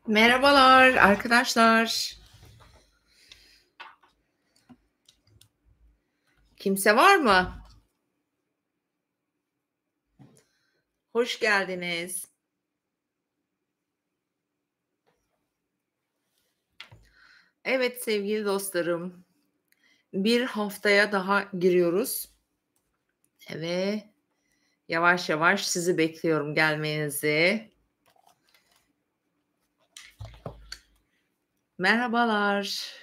Merhabalar arkadaşlar. Kimse var mı? Hoş geldiniz. Evet sevgili dostlarım, bir haftaya daha giriyoruz ve yavaş yavaş sizi bekliyorum gelmenizi. Merhabalar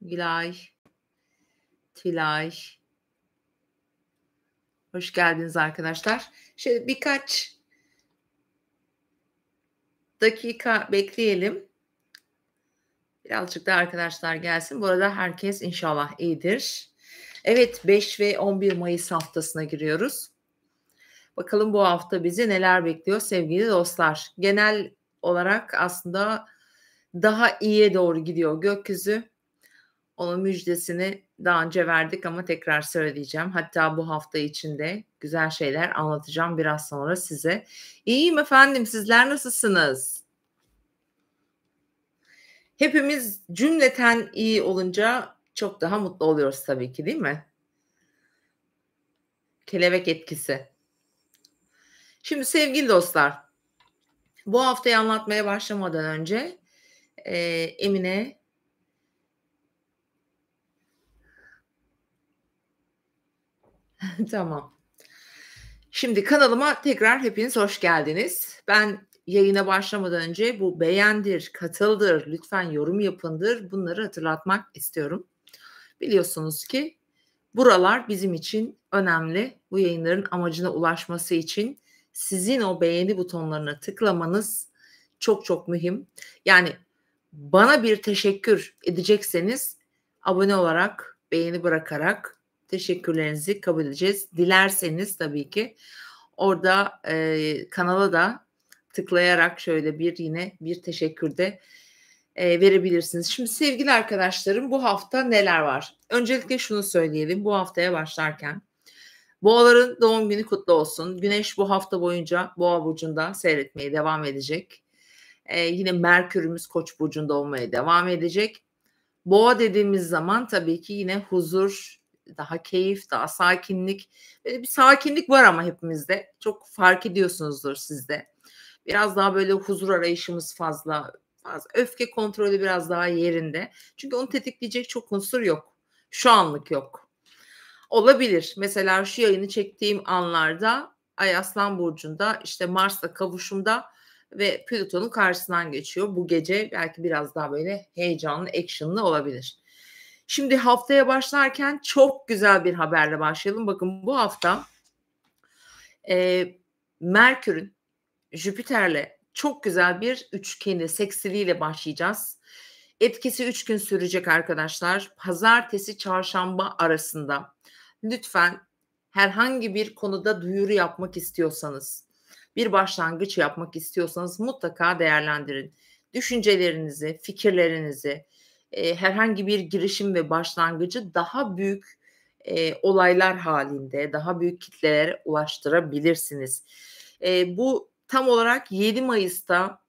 Gülay, Tülay. Hoş geldiniz arkadaşlar. Şöyle birkaç dakika bekleyelim. Birazcık da arkadaşlar gelsin. Bu arada herkes inşallah iyidir. Evet 5 ve 11 Mayıs haftasına giriyoruz. Bakalım bu hafta bizi neler bekliyor sevgili dostlar. Genel olarak aslında daha iyiye doğru gidiyor gökyüzü. Onun müjdesini daha önce verdik ama tekrar söyleyeceğim. Hatta bu hafta içinde güzel şeyler anlatacağım biraz sonra size. İyiyim efendim, sizler nasılsınız? Hepimiz cümleten iyi olunca çok daha mutlu oluyoruz tabii ki, değil mi? Kelebek etkisi. Şimdi sevgili dostlar, bu haftayı anlatmaya başlamadan önce, Emine tamam. Şimdi kanalıma tekrar hepiniz hoş geldiniz. Ben yayına başlamadan önce bu beğendir, katıldır, lütfen yorum yapındır bunları hatırlatmak istiyorum. Biliyorsunuz ki buralar bizim için önemli. Bu yayınların amacına ulaşması için sizin o beğeni butonlarına tıklamanız çok çok mühim. Yani bana bir teşekkür edecekseniz abone olarak, beğeni bırakarak teşekkürlerinizi kabul edeceğiz. Dilerseniz tabii ki orada, kanala da tıklayarak şöyle yine bir teşekkür de, verebilirsiniz. Şimdi sevgili arkadaşlarım bu hafta neler var? Öncelikle şunu söyleyelim bu haftaya başlarken. Boğaların doğum günü kutlu olsun. Güneş bu hafta boyunca Boğa burcunda seyretmeye devam edecek. Yine Merkür'ümüz Koç burcunda olmaya devam edecek. Boğa dediğimiz zaman tabii ki yine huzur, daha keyif, daha sakinlik. Böyle bir sakinlik var ama hepimizde. Çok fark ediyorsunuzdur siz de. Biraz daha böyle huzur arayışımız fazla. Öfke kontrolü biraz daha yerinde. Çünkü onu tetikleyecek çok unsur yok. Şu anlık yok. Olabilir. Mesela şu yayını çektiğim anlarda Ay Aslan burcunda, işte Mars'la kavuşumda ve Plüton'un karşısından geçiyor. Bu gece belki biraz daha böyle heyecanlı, action'lı olabilir. Şimdi haftaya başlarken çok güzel bir haberle başlayalım. Bakın bu hafta, Merkür'ün Jüpiter'le çok güzel bir üçgeni, seksiliyle başlayacağız. Etkisi 3 gün sürecek arkadaşlar. Pazartesi, çarşamba arasında. Lütfen herhangi bir konuda duyuru yapmak istiyorsanız, bir başlangıç yapmak istiyorsanız mutlaka değerlendirin. Düşüncelerinizi, fikirlerinizi, herhangi bir girişim ve başlangıcı daha büyük, olaylar halinde, daha büyük kitlelere ulaştırabilirsiniz. Bu tam olarak 7 Mayıs'ta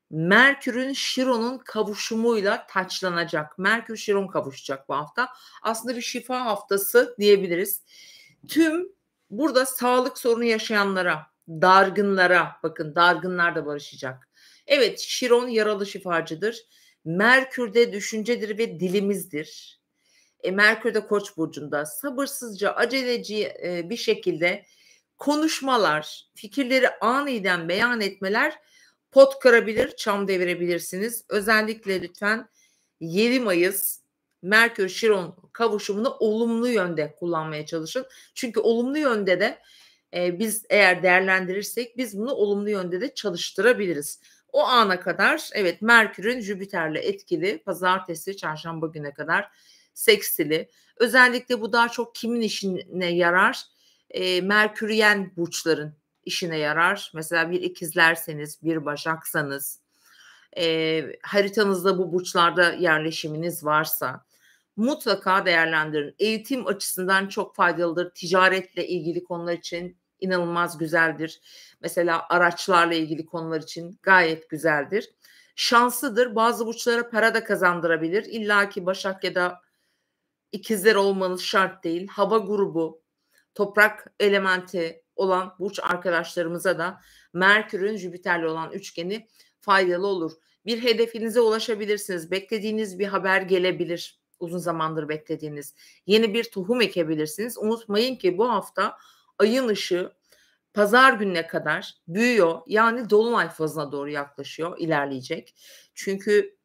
Merkür'ün Şiron'un kavuşumuyla taçlanacak. Merkür Şiron kavuşacak bu hafta. Aslında bir şifa haftası diyebiliriz. Tüm burada sağlık sorunu yaşayanlara, dargınlara, bakın dargınlar da barışacak. Evet, Şiron yaralı şifacıdır. Merkür de düşüncedir ve dilimizdir. Merkür de Koç burcunda. Sabırsızca, aceleci bir şekilde konuşmalar, fikirleri aniden beyan etmeler pot kırabilir, çam devirebilirsiniz. Özellikle lütfen 7 Mayıs Merkür Şiron kavuşumunu olumlu yönde kullanmaya çalışın. Çünkü olumlu yönde de biz eğer değerlendirirsek biz bunu olumlu yönde de çalıştırabiliriz. O ana kadar evet Merkür'ün Jüpiter'le etkili pazartesi, çarşamba güne kadar sekstili. Özellikle bu daha çok kimin işine yarar? Merküryen burçların işine yarar. Mesela bir ikizlerseniz, bir başaksanız, haritanızda bu burçlarda yerleşiminiz varsa mutlaka değerlendirin. Eğitim açısından çok faydalıdır. Ticaretle ilgili konular için inanılmaz güzeldir. Mesela araçlarla ilgili konular için gayet güzeldir. Şanslıdır. Bazı burçlara para da kazandırabilir. İlla ki Başak ya da İkizler olmanız şart değil. Hava grubu, toprak elementi olan burç arkadaşlarımıza da Merkür'ün Jüpiter'le olan üçgeni faydalı olur. Bir hedefinize ulaşabilirsiniz. Beklediğiniz bir haber gelebilir. Uzun zamandır beklediğiniz. Yeni bir tohum ekebilirsiniz. Unutmayın ki bu hafta ayın ışığı pazar gününe kadar büyüyor. Yani dolunay fazına doğru yaklaşıyor, ilerleyecek. Çünkü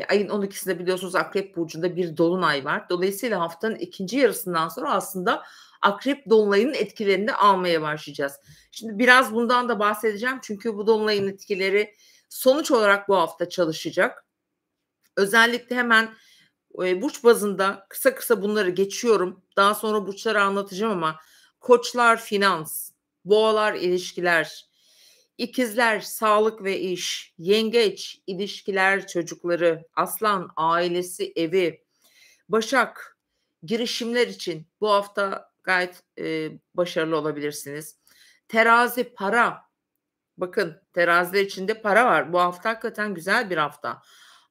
ayın 12'sinde biliyorsunuz Akrep burcunda bir dolunay var. Dolayısıyla haftanın ikinci yarısından sonra aslında Akrep dolunayının etkilerini de almaya başlayacağız. Şimdi biraz bundan da bahsedeceğim çünkü bu dolunayın etkileri sonuç olarak bu hafta çalışacak. Özellikle hemen burç bazında kısa kısa bunları geçiyorum. Daha sonra burçları anlatacağım ama Koçlar finans, Boğalar ilişkiler, İkizler sağlık ve iş, Yengeç ilişkiler çocukları, Aslan ailesi evi, Başak girişimler için bu hafta gayet, başarılı olabilirsiniz. Terazi para, bakın teraziler içinde para var. Bu hafta hakikaten güzel bir hafta.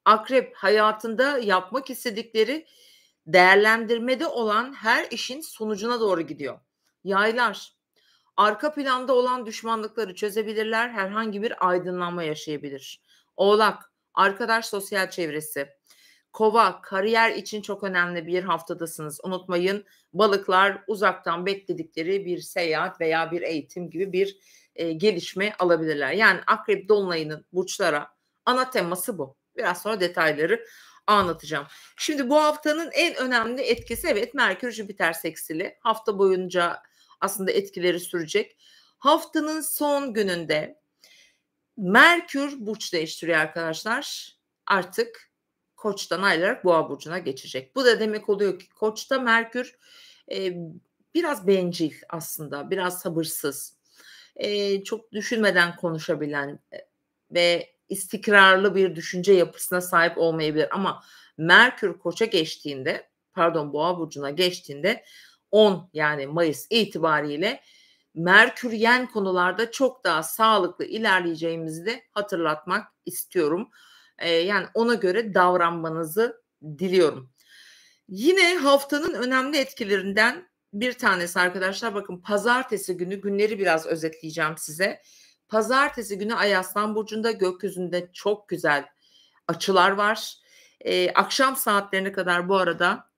Akrep hayatında yapmak istedikleri değerlendirmede olan her işin sonucuna doğru gidiyor. Yaylar arka planda olan düşmanlıkları çözebilirler, herhangi bir aydınlanma yaşayabilir. Oğlak arkadaş sosyal çevresi. Kova kariyer için çok önemli bir haftadasınız. Unutmayın balıklar uzaktan bekledikleri bir seyahat veya bir eğitim gibi bir gelişme alabilirler. Yani Akrep Dolunay'ının burçlara ana teması bu. Biraz sonra detayları anlatacağım. Şimdi bu haftanın en önemli etkisi evet Merkür Jüpiter seksili. Hafta boyunca aslında etkileri sürecek. Haftanın son gününde Merkür burç değiştiriyor arkadaşlar. Artık Koç'tan ayrılarak Boğa burcuna geçecek. Bu da demek oluyor ki Koç'ta Merkür eee, biraz bencil aslında, biraz sabırsız, çok düşünmeden konuşabilen ve istikrarlı bir düşünce yapısına sahip olmayabilir ama Merkür Koç'a geçtiğinde, pardon Boğa burcuna geçtiğinde 10 yani Mayıs itibariyle Merküryen konularda çok daha sağlıklı ilerleyeceğimizi de hatırlatmak istiyorum. Yani ona göre davranmanızı diliyorum. Yine haftanın önemli etkilerinden bir tanesi arkadaşlar bakın pazartesi günü günleri biraz özetleyeceğim size. Pazartesi günü Ay Aslan burcunda gökyüzünde çok güzel açılar var. Akşam saatlerine kadar bu arada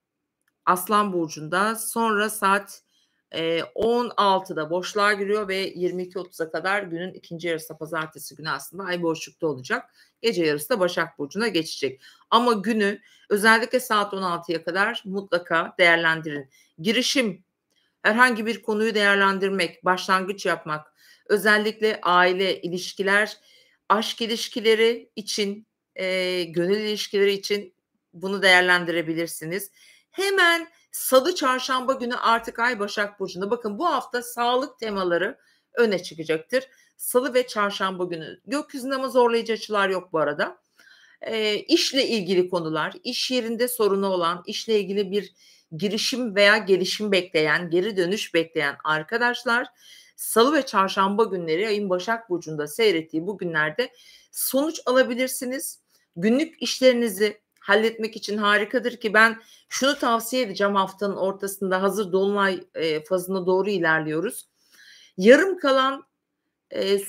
Aslan burcunda sonra saat 16'da boşluğa giriyor ve 22.30'a kadar günün ikinci yarısı pazartesi günü aslında ay boşlukta olacak. Gece yarısı da Başak Burcu'na geçecek. Ama günü özellikle saat 16'ya kadar mutlaka değerlendirin. Girişim, herhangi bir konuyu değerlendirmek, başlangıç yapmak, özellikle aile, ilişkiler, aşk ilişkileri için, gönül ilişkileri için bunu değerlendirebilirsiniz. Hemen Salı, Çarşamba günü artık Ay Başak Burcu'nda. Bakın bu hafta sağlık temaları öne çıkacaktır. Salı ve Çarşamba günü. Gökyüzünde ama zorlayıcı açılar yok bu arada. İşle ilgili konular, iş yerinde sorunu olan, işle ilgili bir girişim veya gelişim bekleyen, geri dönüş bekleyen arkadaşlar Salı ve Çarşamba günleri ayın Başak Burcu'nda seyrettiği bu günlerde sonuç alabilirsiniz. Günlük işlerinizi halletmek için harikadır ki ben şunu tavsiye edeceğim haftanın ortasında hazır dolunay fazına doğru ilerliyoruz. Yarım kalan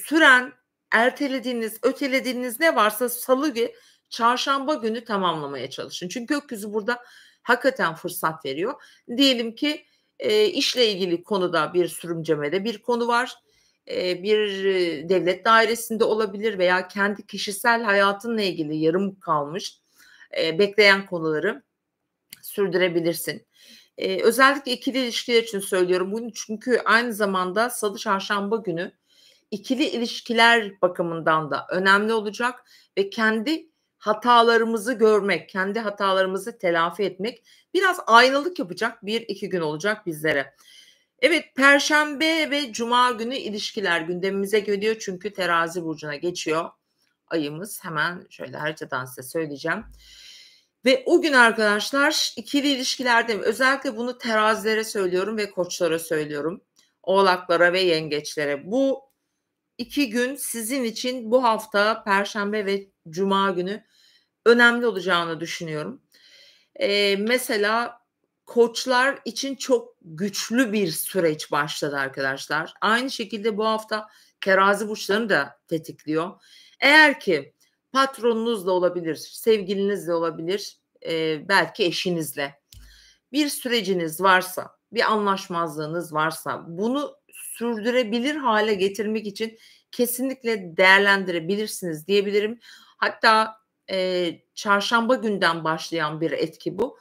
süren ertelediğiniz, ötelediğiniz ne varsa salı ve çarşamba günü tamamlamaya çalışın. Çünkü gökyüzü burada hakikaten fırsat veriyor. Diyelim ki işle ilgili konuda bir sürümcemede bir konu var. Bir devlet dairesinde olabilir veya kendi kişisel hayatınla ilgili yarım kalmış bekleyen konuları sürdürebilirsin. Özellikle ikili ilişkiler için söylüyorum bunu çünkü aynı zamanda salı çarşamba günü ikili ilişkiler bakımından da önemli olacak ve kendi hatalarımızı görmek, kendi hatalarımızı telafi etmek biraz aynalık yapacak 1-2 gün olacak bizlere. Evet, perşembe ve cuma günü ilişkiler gündemimize geliyor çünkü terazi burcuna geçiyor ayımız. Hemen şöyle haritadan size söyleyeceğim. Ve o gün arkadaşlar ikili ilişkilerde özellikle bunu terazilere söylüyorum ve koçlara söylüyorum. Oğlaklara ve yengeçlere. Bu 2 gün sizin için bu hafta perşembe ve cuma günü önemli olacağını düşünüyorum. Mesela koçlar için çok güçlü bir süreç başladı arkadaşlar. Aynı şekilde bu hafta terazi burçlarını da tetikliyor. Eğer ki patronunuzla olabilir, sevgilinizle olabilir, belki eşinizle bir süreciniz varsa, bir anlaşmazlığınız varsa bunu sürdürebilir hale getirmek için kesinlikle değerlendirebilirsiniz diyebilirim. Hatta, çarşamba günden başlayan bir etki bu.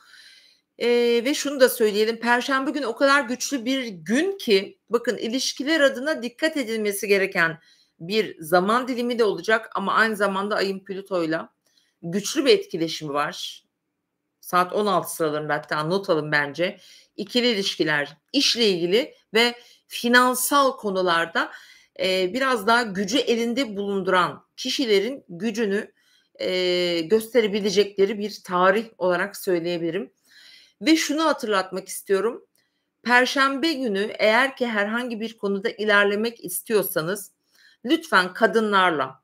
Ve şunu da söyleyelim, perşembe günü o kadar güçlü bir gün ki bakın ilişkiler adına dikkat edilmesi gereken bir zaman dilimi de olacak ama aynı zamanda ayın Plüto'yla güçlü bir etkileşimi var. Saat 16 sıralarında hatta not alın bence. İkili ilişkiler, işle ilgili ve finansal konularda, biraz daha gücü elinde bulunduran kişilerin gücünü, gösterebilecekleri bir tarih olarak söyleyebilirim. Ve şunu hatırlatmak istiyorum. Perşembe günü eğer ki herhangi bir konuda ilerlemek istiyorsanız lütfen kadınlarla,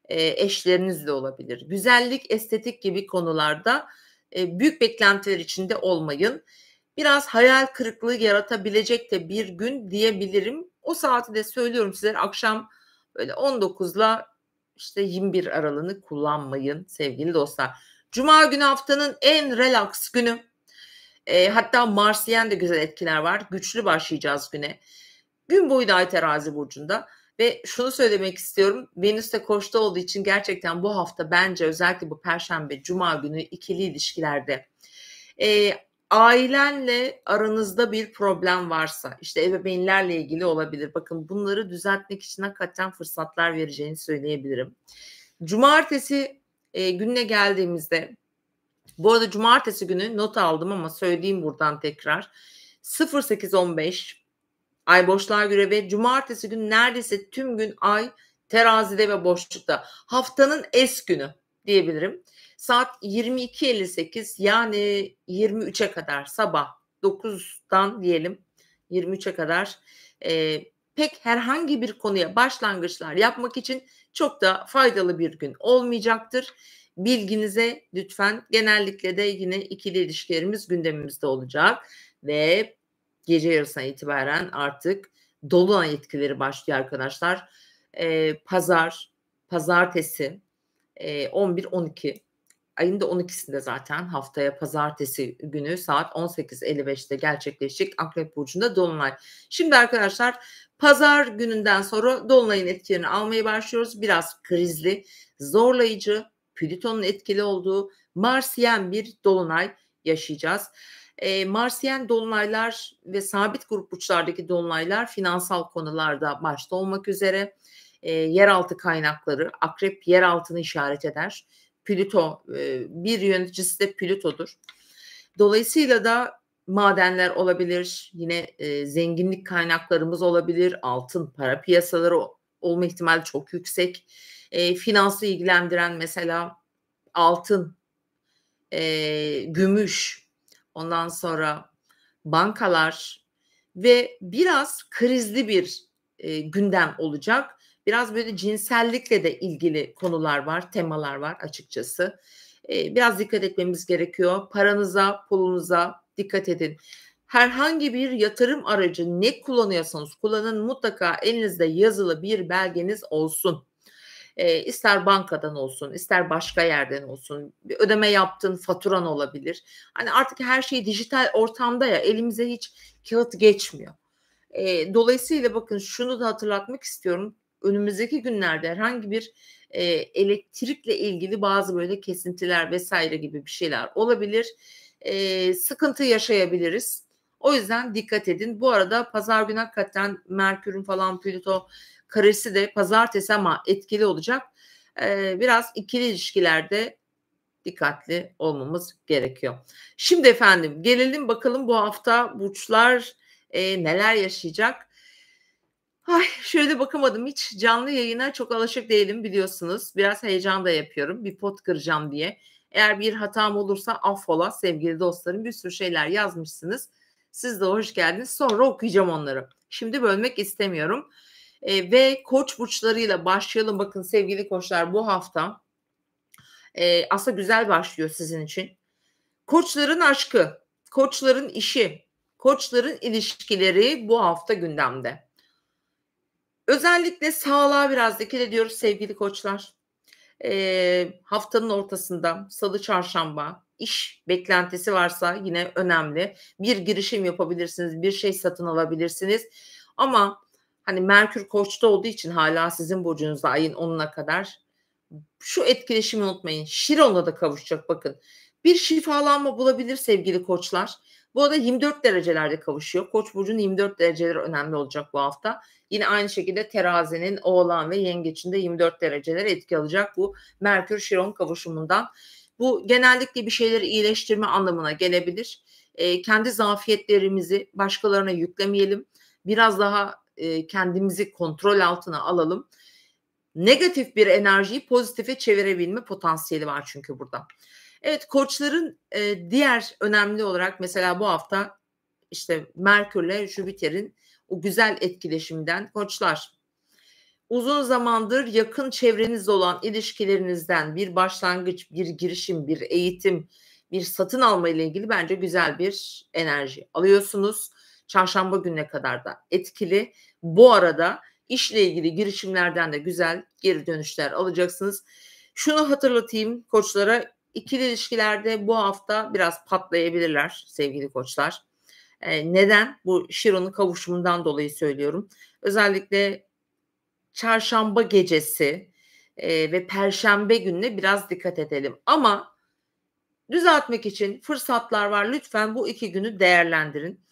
eşlerinizle olabilir, güzellik, estetik gibi konularda, büyük beklentiler içinde olmayın. Biraz hayal kırıklığı yaratabilecek de bir gün diyebilirim. O saati de söylüyorum size akşam böyle 19'la işte 21 aralığını kullanmayın sevgili dostlar. Cuma günü haftanın en relax günü. Hatta Marsyen de güzel etkiler var. Güçlü başlayacağız güne. Gün boyu da Ay Terazi burcunda ve şunu söylemek istiyorum. Venüs de Koç'ta olduğu için gerçekten bu hafta bence özellikle bu perşembe, cuma günü ikili ilişkilerde ailenle aranızda bir problem varsa, işte ebeveynlerle ilgili olabilir. Bakın bunları düzeltmek için hakikaten fırsatlar vereceğini söyleyebilirim. Cumartesi gününe geldiğimizde bu arada cumartesi günü not aldım ama söyleyeyim buradan tekrar. 08.15 Ay boşluğa göre ve cumartesi günü neredeyse tüm gün ay terazide ve boşlukta. Haftanın es günü diyebilirim. Saat 22.58 yani 23'e kadar sabah 9'dan diyelim 23'e kadar pek herhangi bir konuya başlangıçlar yapmak için çok da faydalı bir gün olmayacaktır. Bilginize lütfen genellikle de yine ikili ilişkilerimiz gündemimizde olacak ve gece yarısına itibaren artık dolunay etkileri başlıyor arkadaşlar. Pazartesi 11-12 ayın da 12'sinde zaten haftaya pazartesi günü saat 18.55'te gerçekleşecek Akrep Burcu'nda dolunay. Şimdi arkadaşlar pazar gününden sonra dolunayın etkilerini almaya başlıyoruz. Biraz krizli, zorlayıcı, Plüton'un etkili olduğu Marsyen bir dolunay yaşayacağız. Marsyen dolunaylar ve sabit grup burçlardaki dolunaylar finansal konularda başta olmak üzere yeraltı kaynakları, akrep yeraltını işaret eder. Plüto bir yöneticisi de Plüto'dur. Dolayısıyla da madenler olabilir, yine zenginlik kaynaklarımız olabilir, altın, para piyasaları olma ihtimali çok yüksek. Finansı ilgilendiren mesela altın, gümüş, ondan sonra bankalar ve biraz krizli bir gündem olacak. Biraz böyle cinsellikle de ilgili konular var, temalar var açıkçası. Biraz dikkat etmemiz gerekiyor. Paranıza, pulunuza dikkat edin. Herhangi bir yatırım aracı ne kullanıyorsanız kullanın mutlaka elinizde yazılı bir belgeniz olsun. İster bankadan olsun, ister başka yerden olsun, bir ödeme yaptığın faturan olabilir. Hani artık her şey dijital ortamda ya elimize hiç kağıt geçmiyor. Dolayısıyla bakın şunu da hatırlatmak istiyorum. Önümüzdeki günlerde herhangi bir elektrikle ilgili bazı böyle kesintiler vesaire gibi bir şeyler olabilir. Sıkıntı yaşayabiliriz. O yüzden dikkat edin. Bu arada pazar günü hakikaten Merkür'ün falan Plüto karesi de pazartesi ama etkili olacak. Biraz ikili ilişkilerde dikkatli olmamız gerekiyor. Şimdi efendim gelelim bakalım bu hafta burçlar neler yaşayacak? Ay, şöyle bakamadım hiç canlı yayına çok alışık değilim biliyorsunuz. Biraz heyecan da yapıyorum bir pot kıracağım diye. Eğer bir hatam olursa affola sevgili dostlarım bir sürü şeyler yazmışsınız. Siz de hoş geldiniz. Sonra okuyacağım onları. Şimdi bölmek istemiyorum. Ve koç burçlarıyla başlayalım. Bakın sevgili koçlar bu hafta Aslında güzel başlıyor sizin için. Koçların aşkı, koçların işi, koçların ilişkileri bu hafta gündemde. Özellikle sağlığa biraz dikkat ediyoruz sevgili koçlar. Haftanın ortasında salı, çarşamba iş beklentisi varsa yine önemli. Bir girişim yapabilirsiniz, bir şey satın alabilirsiniz ama, hani, Merkür Koç'ta olduğu için hâlâ sizin burcunuzda ayın 10'una kadar şu etkileşimi unutmayın. Şiron'la da kavuşacak bakın. Bir şifalanma bulabilir sevgili koçlar. Bu arada 24 derecelerde kavuşuyor. Koç burcunun 24 dereceleri önemli olacak bu hafta. Yine aynı şekilde terazinin, oğlan ve yengeçin de 24 dereceler etki alacak bu Merkür Şiron kavuşumundan. Bu genellikle bir şeyleri iyileştirme anlamına gelebilir. Kendi zafiyetlerimizi başkalarına yüklemeyelim. Biraz daha, kendimizi kontrol altına alalım. Negatif bir enerjiyi pozitife çevirebilme potansiyeli var çünkü burada. Evet, koçların, diğer önemli olarak mesela bu hafta, işte, Merkür'le Jüpiter'in o güzel etkileşiminden koçlar, uzun zamandır yakın çevrenizle olan ilişkilerinizden bir başlangıç, bir girişim, bir eğitim, bir satın alma ile ilgili bence güzel bir enerji alıyorsunuz. Çarşamba gününe kadar da etkili. Bu arada işle ilgili girişimlerden de güzel geri dönüşler alacaksınız. Şunu hatırlatayım koçlara, ikili ilişkilerde bu hafta biraz patlayabilirler sevgili koçlar. Neden? Bu Şiron'un kavuşumundan dolayı söylüyorum. Özellikle çarşamba gecesi, ve perşembe gününe biraz dikkat edelim ama düzeltmek için fırsatlar var. Lütfen bu 2 günü değerlendirin.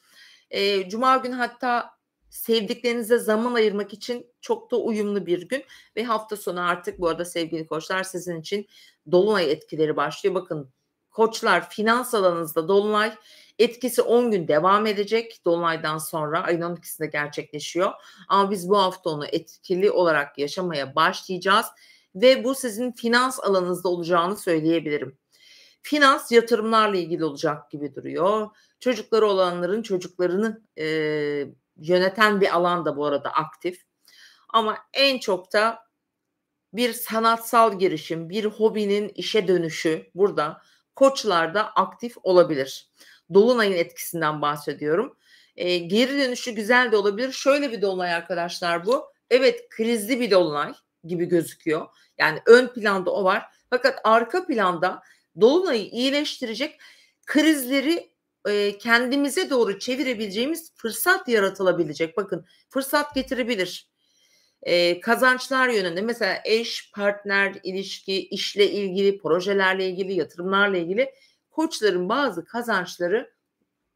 Cuma günü hatta sevdiklerinize zaman ayırmak için çok da uyumlu bir gün ve hafta sonu artık bu arada sevgili koçlar sizin için dolunay etkileri başlıyor. Bakın koçlar finans alanınızda dolunay etkisi 10 gün devam edecek. Dolunaydan sonra ayın 12'sinde gerçekleşiyor. Ama biz bu hafta onu etkili olarak yaşamaya başlayacağız ve bu sizin finans alanınızda olacağını söyleyebilirim. Finans yatırımlarla ilgili olacak gibi duruyor. Çocukları olanların çocuklarını, yöneten bir alan da bu arada aktif. Ama en çok da bir sanatsal girişim, bir hobinin işe dönüşü burada koçlarda aktif olabilir. Dolunayın etkisinden bahsediyorum. Geri dönüşü güzel de olabilir. Şöyle bir dolunay arkadaşlar bu. Evet, krizli bir dolunay gibi gözüküyor. Yani ön planda o var. Fakat arka planda dolunayı iyileştirecek krizleri, kendimize doğru çevirebileceğimiz fırsat yaratılabilecek. Bakın, fırsat getirebilir. Kazançlar yönünde mesela eş, partner, ilişki, işle ilgili, projelerle ilgili, yatırımlarla ilgili koçların bazı kazançları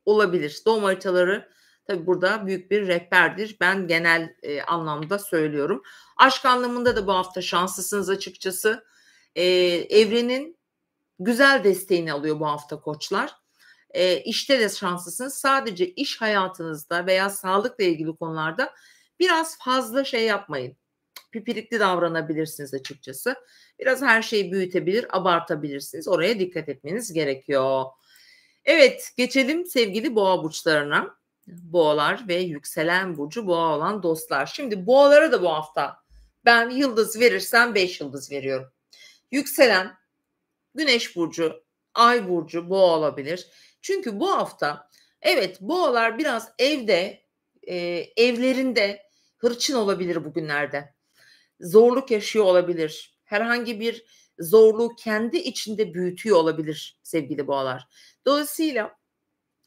olabilir. Doğum haritaları tabii burada büyük bir rehberdir. Ben genel, anlamda söylüyorum. Aşk anlamında da bu hafta şanslısınız açıkçası. Evrenin güzel desteğini alıyor bu hafta koçlar. İşte de şanslısınız. Sadece iş hayatınızda veya sağlıkla ilgili konularda biraz fazla şey yapmayın. Pipirikli davranabilirsiniz açıkçası. Biraz her şeyi büyütebilir, abartabilirsiniz. Oraya dikkat etmeniz gerekiyor. Evet, geçelim sevgili boğa burçlarına. Boğalar ve yükselen burcu boğa olan dostlar. Şimdi boğalara da bu hafta ben yıldız verirsem 5 yıldız veriyorum. Yükselen Güneş burcu, Ay burcu boğa olabilir. Çünkü bu hafta evet boğalar biraz evde, evlerinde hırçın olabilir bugünlerde. Zorluk yaşıyor olabilir. Herhangi bir zorluğu kendi içinde büyütüyor olabilir sevgili boğalar. Dolayısıyla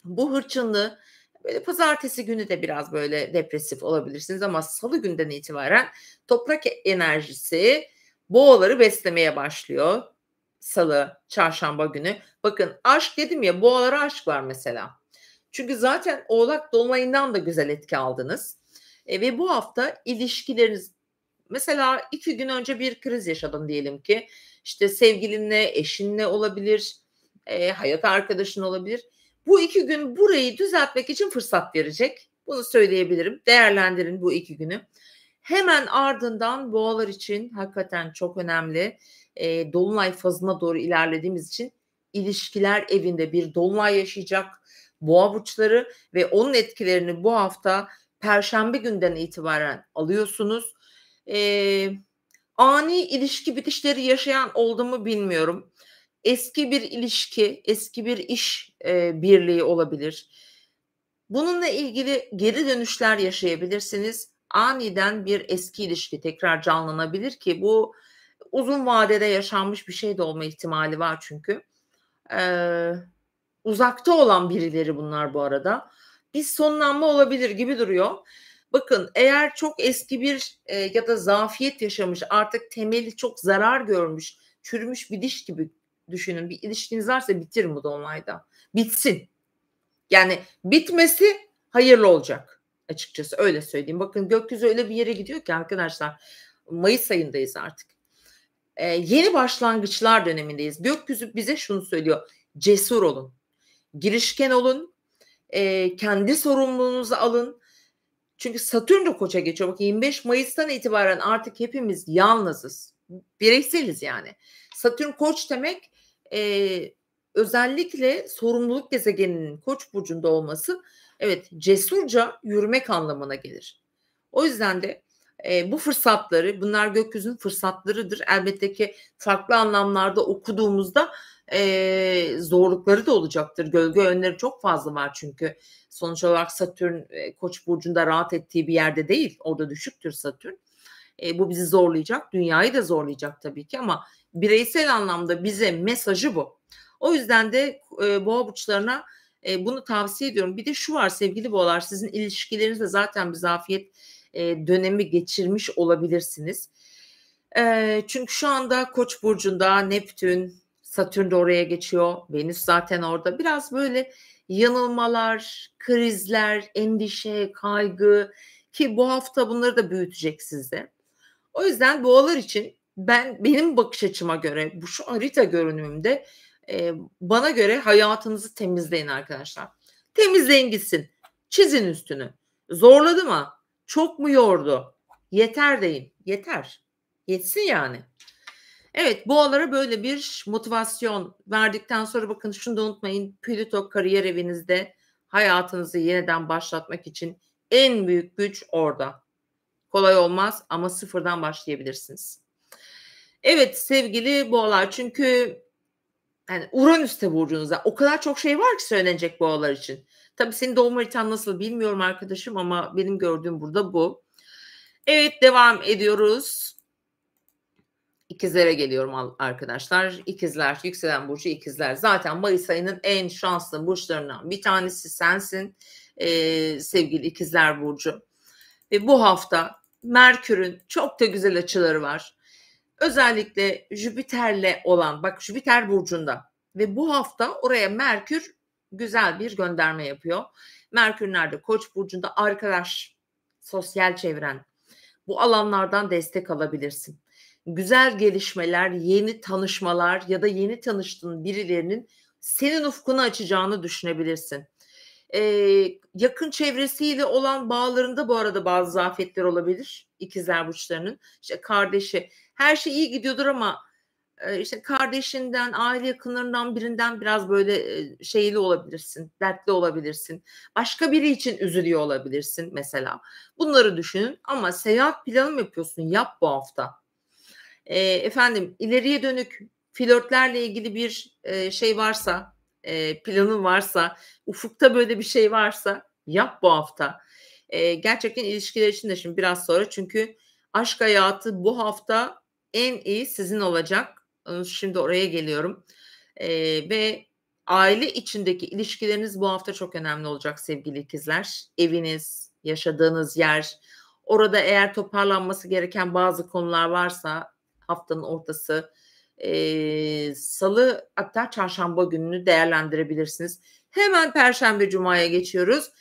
bu hırçınlığı böyle pazartesi günü de biraz böyle depresif olabilirsiniz ama salı günden itibaren toprak enerjisi boğaları beslemeye başlıyor. Salı, çarşamba günü. Bakın aşk dedim ya boğalara aşk var mesela. Çünkü zaten Oğlak dolunayından da güzel etki aldınız. Ve bu hafta ilişkileriniz mesela 2 gün önce bir kriz yaşadın diyelim ki. İşte sevgilinle, eşinle olabilir, hayat arkadaşın olabilir. Bu 2 gün burayı düzeltmek için fırsat verecek. Bunu söyleyebilirim. Değerlendirin bu 2 günü. Hemen ardından boğalar için hakikaten çok önemli. Dolunay fazına doğru ilerlediğimiz için ilişkiler evinde bir dolunay yaşayacak boğa burçları ve onun etkilerini bu hafta perşembe günden itibaren alıyorsunuz. Eee, ani ilişki bitişleri yaşayan oldu mu bilmiyorum. Eski bir ilişki, eski bir iş, birliği olabilir. Bununla ilgili geri dönüşler yaşayabilirsiniz. Aniden bir eski ilişki tekrar canlanabilir ki bu uzun vadede yaşanmış bir şey de olma ihtimali var çünkü. Eee, Uzakta olan birileri bunlar bu arada. Bir sonlanma olabilir gibi duruyor. Bakın, eğer çok eski bir, ya da zafiyet yaşamış, artık temeli çok zarar görmüş, çürümüş bir diş gibi düşünün. Bir ilişkiniz varsa bitirin bu dolunayda. Bitsin. Yani bitmesi hayırlı olacak açıkçası, öyle söyleyeyim. Bakın gökyüzü öyle bir yere gidiyor ki arkadaşlar, mayıs ayındayız artık. Yeni başlangıçlar dönemindeyiz. Gökyüzü bize şunu söylüyor: cesur olun, girişken olun, kendi sorumluluğunuzu alın. Çünkü Satürn de Koç'a geçiyor. Bakın 25 Mayıs'tan itibaren artık hepimiz yalnızız. Bireyseliz yani. Satürn Koç demek, özellikle sorumluluk gezegeninin Koç burcunda olması, evet, cesurca yürümek anlamına gelir. O yüzden de, bu fırsatları, bunlar gökyüzünün fırsatlarıdır. Elbette ki farklı anlamlarda okuduğumuzda, zorlukları da olacaktır. Gölge yönleri çok fazla var çünkü. Sonuç olarak Satürn, Koç burcunda rahat ettiği bir yerde değil. Orada düşüktür Satürn. Bu bizi zorlayacak, dünyayı da zorlayacak tabii ki ama bireysel anlamda bize mesajı bu. O yüzden de, boğa burçlarına, bunu tavsiye ediyorum. Bir de şu var sevgili boğalar, sizin ilişkilerinizde zaten bir zafiyet, dönemi geçirmiş olabilirsiniz. Çünkü şu anda Koç burcunda Neptün, Satürn de oraya geçiyor, Venüs zaten orada. Biraz böyle yanılmalar, krizler, endişe, kaygı ki bu hafta bunları da büyütecek sizde. O yüzden boğalar için benim bakış açıma göre şu harita görünümümde, bana göre hayatınızı temizleyin arkadaşlar. Temizleyin gitsin. Çizin üstünü. Zorladı mı? Çok mu yordu? Yeter deyin. Yeter. Yetsin yani. Evet, boğalara böyle bir motivasyon verdikten sonra bakın şunu da unutmayın. Plüto kariyer evinizde hayatınızı yeniden başlatmak için en büyük güç orada. Kolay olmaz ama sıfırdan başlayabilirsiniz. Evet sevgili boğalar çünkü yani Uranüs de burcunuzda. O kadar çok şey var ki söylenecek boğalar için. Tabii senin doğum haritan nasıl bilmiyorum arkadaşım ama benim gördüğüm burada bu. Evet devam ediyoruz. İkizlere geliyorum arkadaşlar. İkizler, yükselen burcu ikizler. Zaten Mayıs ayının en şanslı burçlarından bir tanesi sensin sevgili ikizler burcu. Ve bu hafta Merkür'ün çok da güzel açıları var. Özellikle Jüpiter'le olan, bak Jüpiter burcunda ve bu hafta oraya Merkür güzel bir gönderme yapıyor. Merkür nerede? Koç burcunda arkadaş, sosyal çevren. Bu alanlardan destek alabilirsin. Güzel gelişmeler, yeni tanışmalar ya da yeni tanıştığın birilerinin senin ufkunu açacağını düşünebilirsin. Yakın çevresiyle olan bağlarında bu arada bazı zafiyetler olabilir ikizler burçlarının. İşte kardeşi, her şey iyi gidiyordur ama, işte kardeşinden, aile yakınlarından birinden biraz böyle, şeyli olabilirsin, dertli olabilirsin. Başka biri için üzülüyor olabilirsin mesela. Bunları düşünün ama seyahat planı mı yapıyorsun? Yap bu hafta. Efendim ileriye dönük flörtlerle ilgili bir, şey varsa, planın varsa, ufukta böyle bir şey varsa yap bu hafta. Gerçekten ilişkiler için de şimdi biraz sonra çünkü aşk hayatı bu hafta en iyi sizin olacak. Şimdi oraya geliyorum. Ve aile içindeki ilişkileriniz bu hafta çok önemli olacak sevgili ikizler. Eviniz, yaşadığınız yer, orada eğer toparlanması gereken bazı konular varsa haftanın ortası, salı hatta çarşamba gününü değerlendirebilirsiniz. Hemen perşembe cumaya geçiyoruz.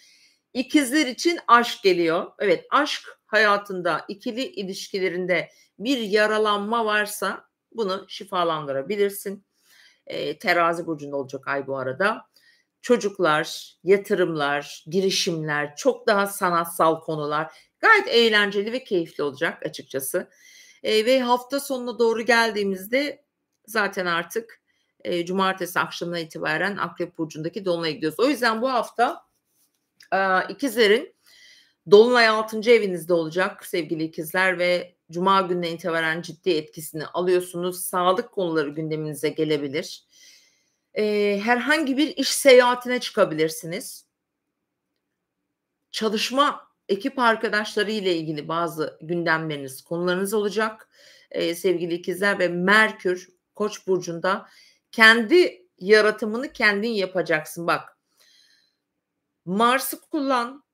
İkizler için aşk geliyor. Evet, aşk hayatında, ikili ilişkilerinde bir yaralanma varsa bunu şifalandırabilirsin. Terazi burcunda olacak ay bu arada. Çocuklar, yatırımlar, girişimler, çok daha sanatsal konular gayet eğlenceli ve keyifli olacak açıkçası. Ve hafta sonuna doğru geldiğimizde zaten artık, cumartesi akşamından itibaren Akrep burcundaki dolunaya gidiyoruz. O yüzden bu hafta, ikizlerin dolunay 6. evinizde olacak sevgili ikizler ve Cuma gününe itibaren ciddi etkisini alıyorsunuz. Sağlık konuları gündeminize gelebilir. Herhangi bir iş seyahatine çıkabilirsiniz. Çalışma, ekip arkadaşları ile ilgili bazı gündemleriniz, konularınız olacak, sevgili ikizler ve Merkür Koç burcunda kendi yaratımını kendin yapacaksın. Bak, Mars'ı kullan,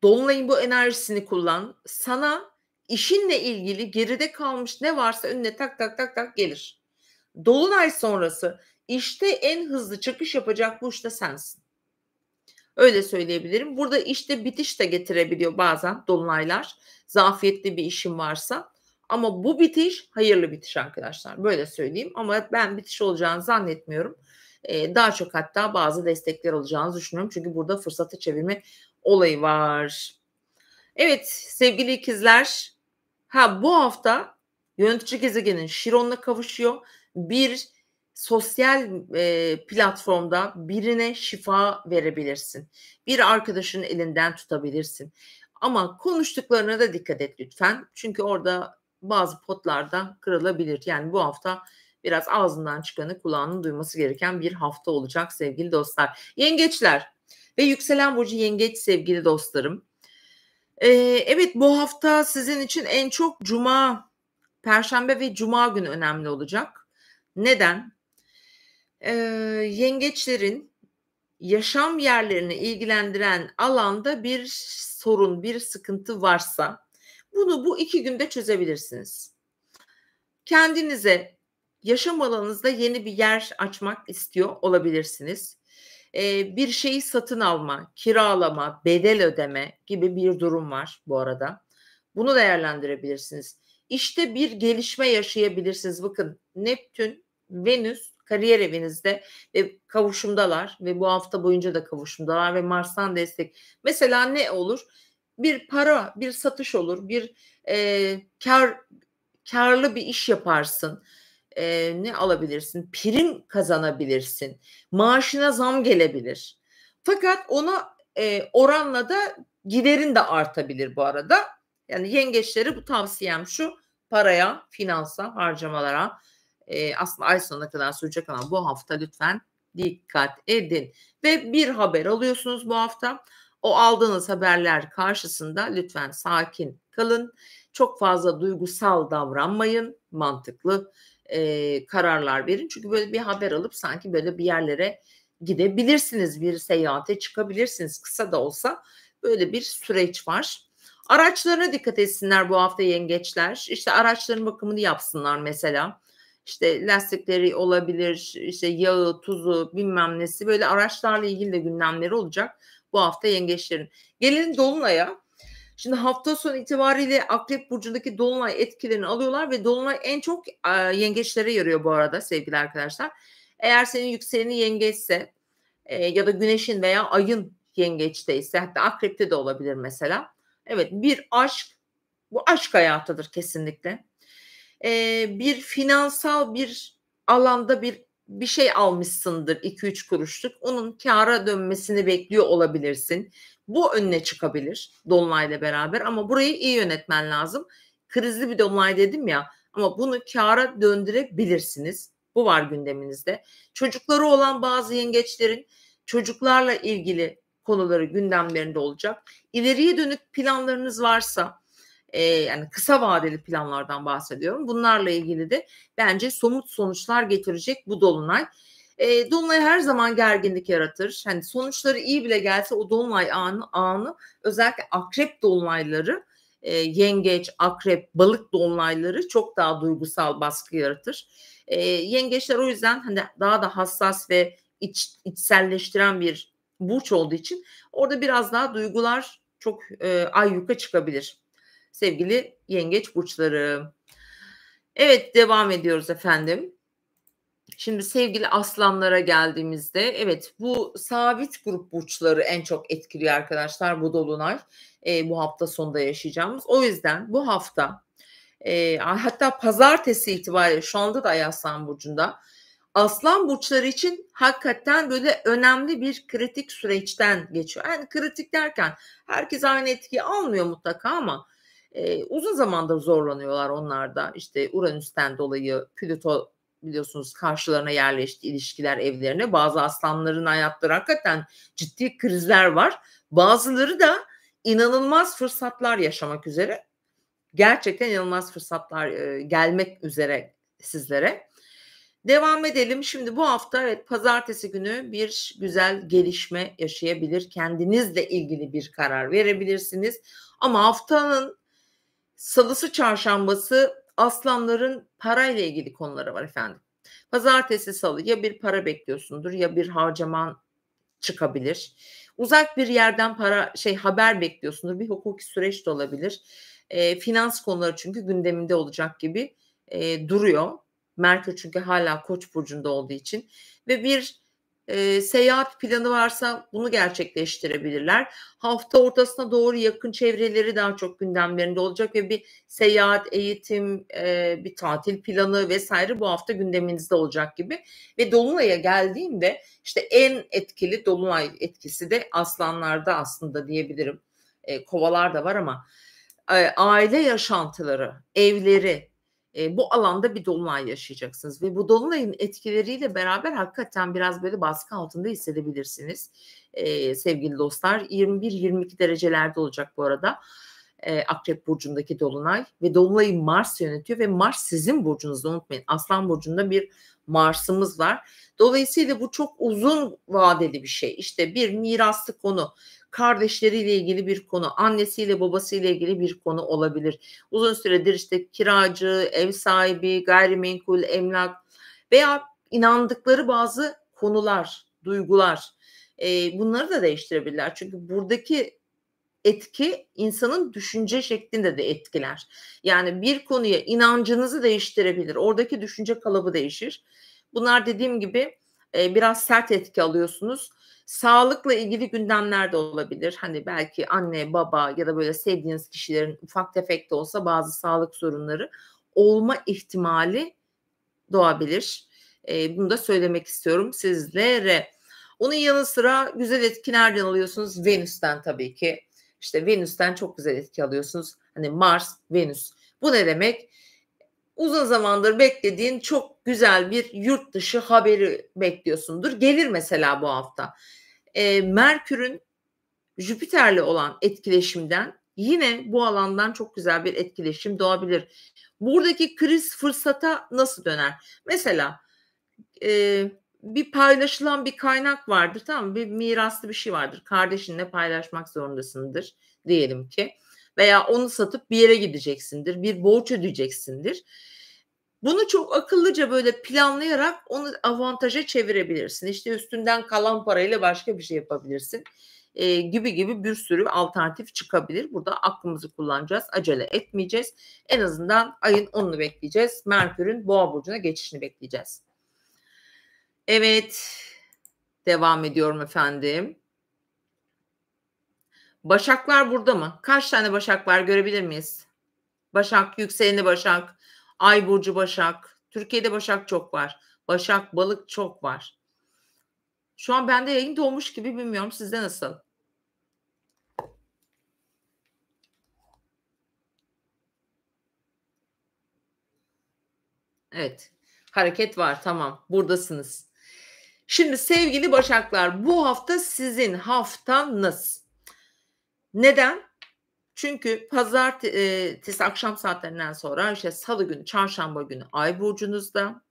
dolunayın bu enerjisini kullan. Sana işinle ilgili geride kalmış ne varsa önüne tak tak tak tak gelir. Dolunay sonrası işte en hızlı çıkış yapacak burç da sensin. Öyle söyleyebilirim. Burada işte bitiş de getirebiliyor bazen dolunaylar. Zafiyetli bir işin varsa. Ama bu bitiş hayırlı bitiş arkadaşlar. Böyle söyleyeyim ama ben bitiş olacağını zannetmiyorum. Daha çok hatta bazı destekler alacağınızı düşünüyorum. Çünkü burada fırsatı çevirme olayı var. Evet sevgili ikizler. Bu hafta yönetici gezegenin Şiron'la kavuşuyor. Bir sosyal, platformda birine şifa verebilirsin. Bir arkadaşının elinden tutabilirsin. Ama konuştuklarına da dikkat et lütfen. Çünkü orada bazı potlar da kırılabilir. Yani bu hafta biraz ağzından çıkanı kulağının duyması gereken bir hafta olacak sevgili dostlar. Yengeçler ve yükselen burcu yengeç sevgili dostlarım. Evet, bu hafta sizin için en çok cuma, perşembe ve cuma günü önemli olacak. Neden? Eee, Yengeçlerin yaşam yerlerini ilgilendiren alanda bir sorun, bir sıkıntı varsa bunu bu 2 günde çözebilirsiniz. Kendinize yaşam alanınızda yeni bir yer açmak istiyor olabilirsiniz. Bir şeyi satın alma, kiralama, bedel ödeme gibi bir durum var bu arada. Bunu değerlendirebilirsiniz. İşte bir gelişme yaşayabilirsiniz. Bakın Neptün, Venüs kariyer evinizde ve kavuşumdalar ve bu hafta boyunca da kavuşumdalar ve Mars'tan destek. Mesela ne olur? Bir para, bir satış olur, bir kârlı bir iş yaparsın. Ne alabilirsin? Prim kazanabilirsin. Maaşına zam gelebilir. Fakat ona, oranla da giderin de artabilir bu arada. Yani yengeçlere bu tavsiyem şu: paraya, finansa, harcamalara, aslında ay sonuna kadar sürecek ama bu hafta lütfen dikkat edin ve bir haber alıyorsunuz bu hafta. O aldığınız haberler karşısında lütfen sakin kalın. Çok fazla duygusal davranmayın. Mantıklı, kararlar verin. Çünkü böyle bir haber alıp sanki böyle bir yerlere gidebilirsiniz. Bir seyahate çıkabilirsiniz. Kısa da olsa böyle bir süreç var. Araçlarına dikkat etsinler bu hafta yengeçler. İşte araçların bakımını yapsınlar mesela. İşte lastikleri olabilir, işte yağı, tuzu, bilmem nesi böyle araçlarla ilgili de gündemleri olacak bu hafta yengeçlerin. Gelelim dolunaya. Şimdi hafta sonu itibariyle Akrep burcundaki dolunay etkilerini alıyorlar ve dolunay en çok, yengeçlere yarıyor bu arada sevgili arkadaşlar. Eğer senin yükseleni yengeçse, ya da güneşin veya ayın yengeçteyse hatta akrepte de olabilir mesela. Evet, bir aşk, bu aşk hayatıdır kesinlikle. Bir finansal bir alanda bir şey almışsındır 2-3 kuruşluk. Onun kâra dönmesini bekliyor olabilirsin. Bu önüne çıkabilir dolunayla beraber ama burayı iyi yönetmen lazım. Krizli bir dolunay dedim ya ama bunu kâra döndürebilirsiniz. Bu var gündeminizde. Çocukları olan bazı yengeçlerin çocuklarla ilgili konuları gündemlerinde olacak. İleriye dönük planlarınız varsa yani kısa vadeli planlardan bahsediyorum. Bunlarla ilgili de bence somut sonuçlar getirecek bu dolunay. Dolunay her zaman gerginlik yaratır. Hani sonuçları iyi bile gelse o dolunay anı özellikle akrep dolunayları, yengeç, akrep, balık dolunayları çok daha duygusal baskı yaratır. Yengeçler o yüzden hani daha da hassas ve içselleştiren bir burç olduğu için orada biraz daha duygular çok ayyuka çıkabilir sevgili yengeç burçları. Evet, devam ediyoruz efendim. Şimdi sevgili aslanlara geldiğimizde evet bu sabit grup burçları en çok etkiliyor arkadaşlar bu dolunay. Bu hafta sonunda yaşayacağımız. O yüzden bu hafta hatta pazartesi itibariyle şu anda da Ay Aslan burcunda. Aslan burçları için hakikaten böyle önemli bir kritik süreçten geçiyor. Yani kritik derken herkes aynı etkiyi almıyor mutlaka ama Uzun zamandır zorlanıyorlar onlar da. İşte Uranüs'ten dolayı Plüto biliyorsunuz karşılarına yerleşti ilişkiler evlerine. Bazı aslanların hayatları hakikaten ciddi krizler var. Bazıları da inanılmaz fırsatlar yaşamak üzere. Gerçekten inanılmaz fırsatlar, gelmek üzere sizlere. Devam edelim. Şimdi bu hafta evet, pazartesi günü bir güzel gelişme yaşayabilir. Kendinizle ilgili bir karar verebilirsiniz. Ama haftanın salısı, çarşambası aslanların parayla ilgili konuları var efendim. Pazartesi, salı ya bir para bekliyorsundur ya bir harcaman çıkabilir. Uzak bir yerden haber bekliyorsundur. Bir hukuki süreç de olabilir. Finans konuları çünkü gündeminde olacak gibi, duruyor. Merkür çünkü hâlâ Koç burcunda olduğu için ve bir, seyahat planı varsa bunu gerçekleştirebilirler. Hafta ortasına doğru yakın çevreleri daha çok gündemlerinde olacak ve bir seyahat, eğitim, bir tatil planı vs. bu hafta gündeminizde olacak gibi ve dolunaya geldiğimde işte en etkili dolunay etkisi de aslanlarda aslında diyebilirim. Kovalar da var ama, aile yaşantıları, evleri, bu alanda bir dolunay yaşayacaksınız ve bu dolunayın etkileriyle beraber hakikaten biraz böyle baskı altında hissedebilirsiniz, sevgili dostlar. 21-22 derecelerde olacak bu arada, Akrep burcundaki dolunay ve dolunayı Mars yönetiyor ve Mars sizin burcunuzda, unutmayın. Aslan burcunda bir Mars'ımız var. Dolayısıyla bu çok uzun vadeli bir şey. İşte bir miraslı konu, kardeşleriyle ilgili bir konu, annesiyle babasıyla ilgili bir konu olabilir. Uzun süredir işte kiracı, ev sahibi, gayrimenkul, emlak veya inandıkları bazı konular, duygular, bunları da değiştirebilirler. Çünkü buradaki etki insanın düşünce şeklinde de etkiler. Yani bir konuya inancınızı değiştirebilir. Oradaki düşünce kalıbı değişir. Bunlar dediğim gibi, biraz sert etki alıyorsunuz. Sağlıkla ilgili gündemler de olabilir. Hani belki anne, baba ya da böyle sevdiğiniz kişilerin ufak tefek de olsa bazı sağlık sorunları olma ihtimali doğabilir. Bunu da söylemek istiyorum sizlere. Onun yanı sıra güzel etki nereden alıyorsunuz? Venüs'ten tabii ki. İşte Venüs'ten çok güzel etki alıyorsunuz. Hani Mars, Venüs. Bu ne demek? Uzun zamandır beklediğin çok güzel bir yurt dışı haberi bekliyorsundur. Gelir mesela bu hafta. Merkür'ün Jüpiter'le olan etkileşimden yine bu alandan çok güzel bir etkileşim doğabilir. Buradaki kriz fırsata nasıl döner? Mesela bir paylaşılan bir kaynak vardır, tamam mı? Bir miraslı bir şey vardır. Kardeşinle paylaşmak zorundasındır diyelim ki veya onu satıp bir yere gideceksindir, bir borç ödeyeceksindir. Bunu çok akıllıca böyle planlayarak onu avantaja çevirebilirsin. İşte üstünden kalan parayla başka bir şey yapabilirsin, gibi bir sürü alternatif çıkabilir. Burada aklımızı kullanacağız, acele etmeyeceğiz. En azından ayın 10'unu bekleyeceğiz. Merkür'ün Boğa burcuna geçişini bekleyeceğiz. Evet, devam ediyorum efendim. Başaklar burada mı? Kaç tane Başak var görebilir miyiz? Başak, yükseleni Başak, Ay burcu Başak. Türkiye'de Başak çok var. Başak, Balık çok var. Şu an bende yayın dolmuş gibi, bilmiyorum sizde nasıl? Evet, hareket var, tamam, buradasınız. Şimdi sevgili Başaklar, bu hafta sizin haftanız. Neden? Çünkü pazartesi akşam saatlerinden sonra işte salı günü, çarşamba günü Ay burcunuzda,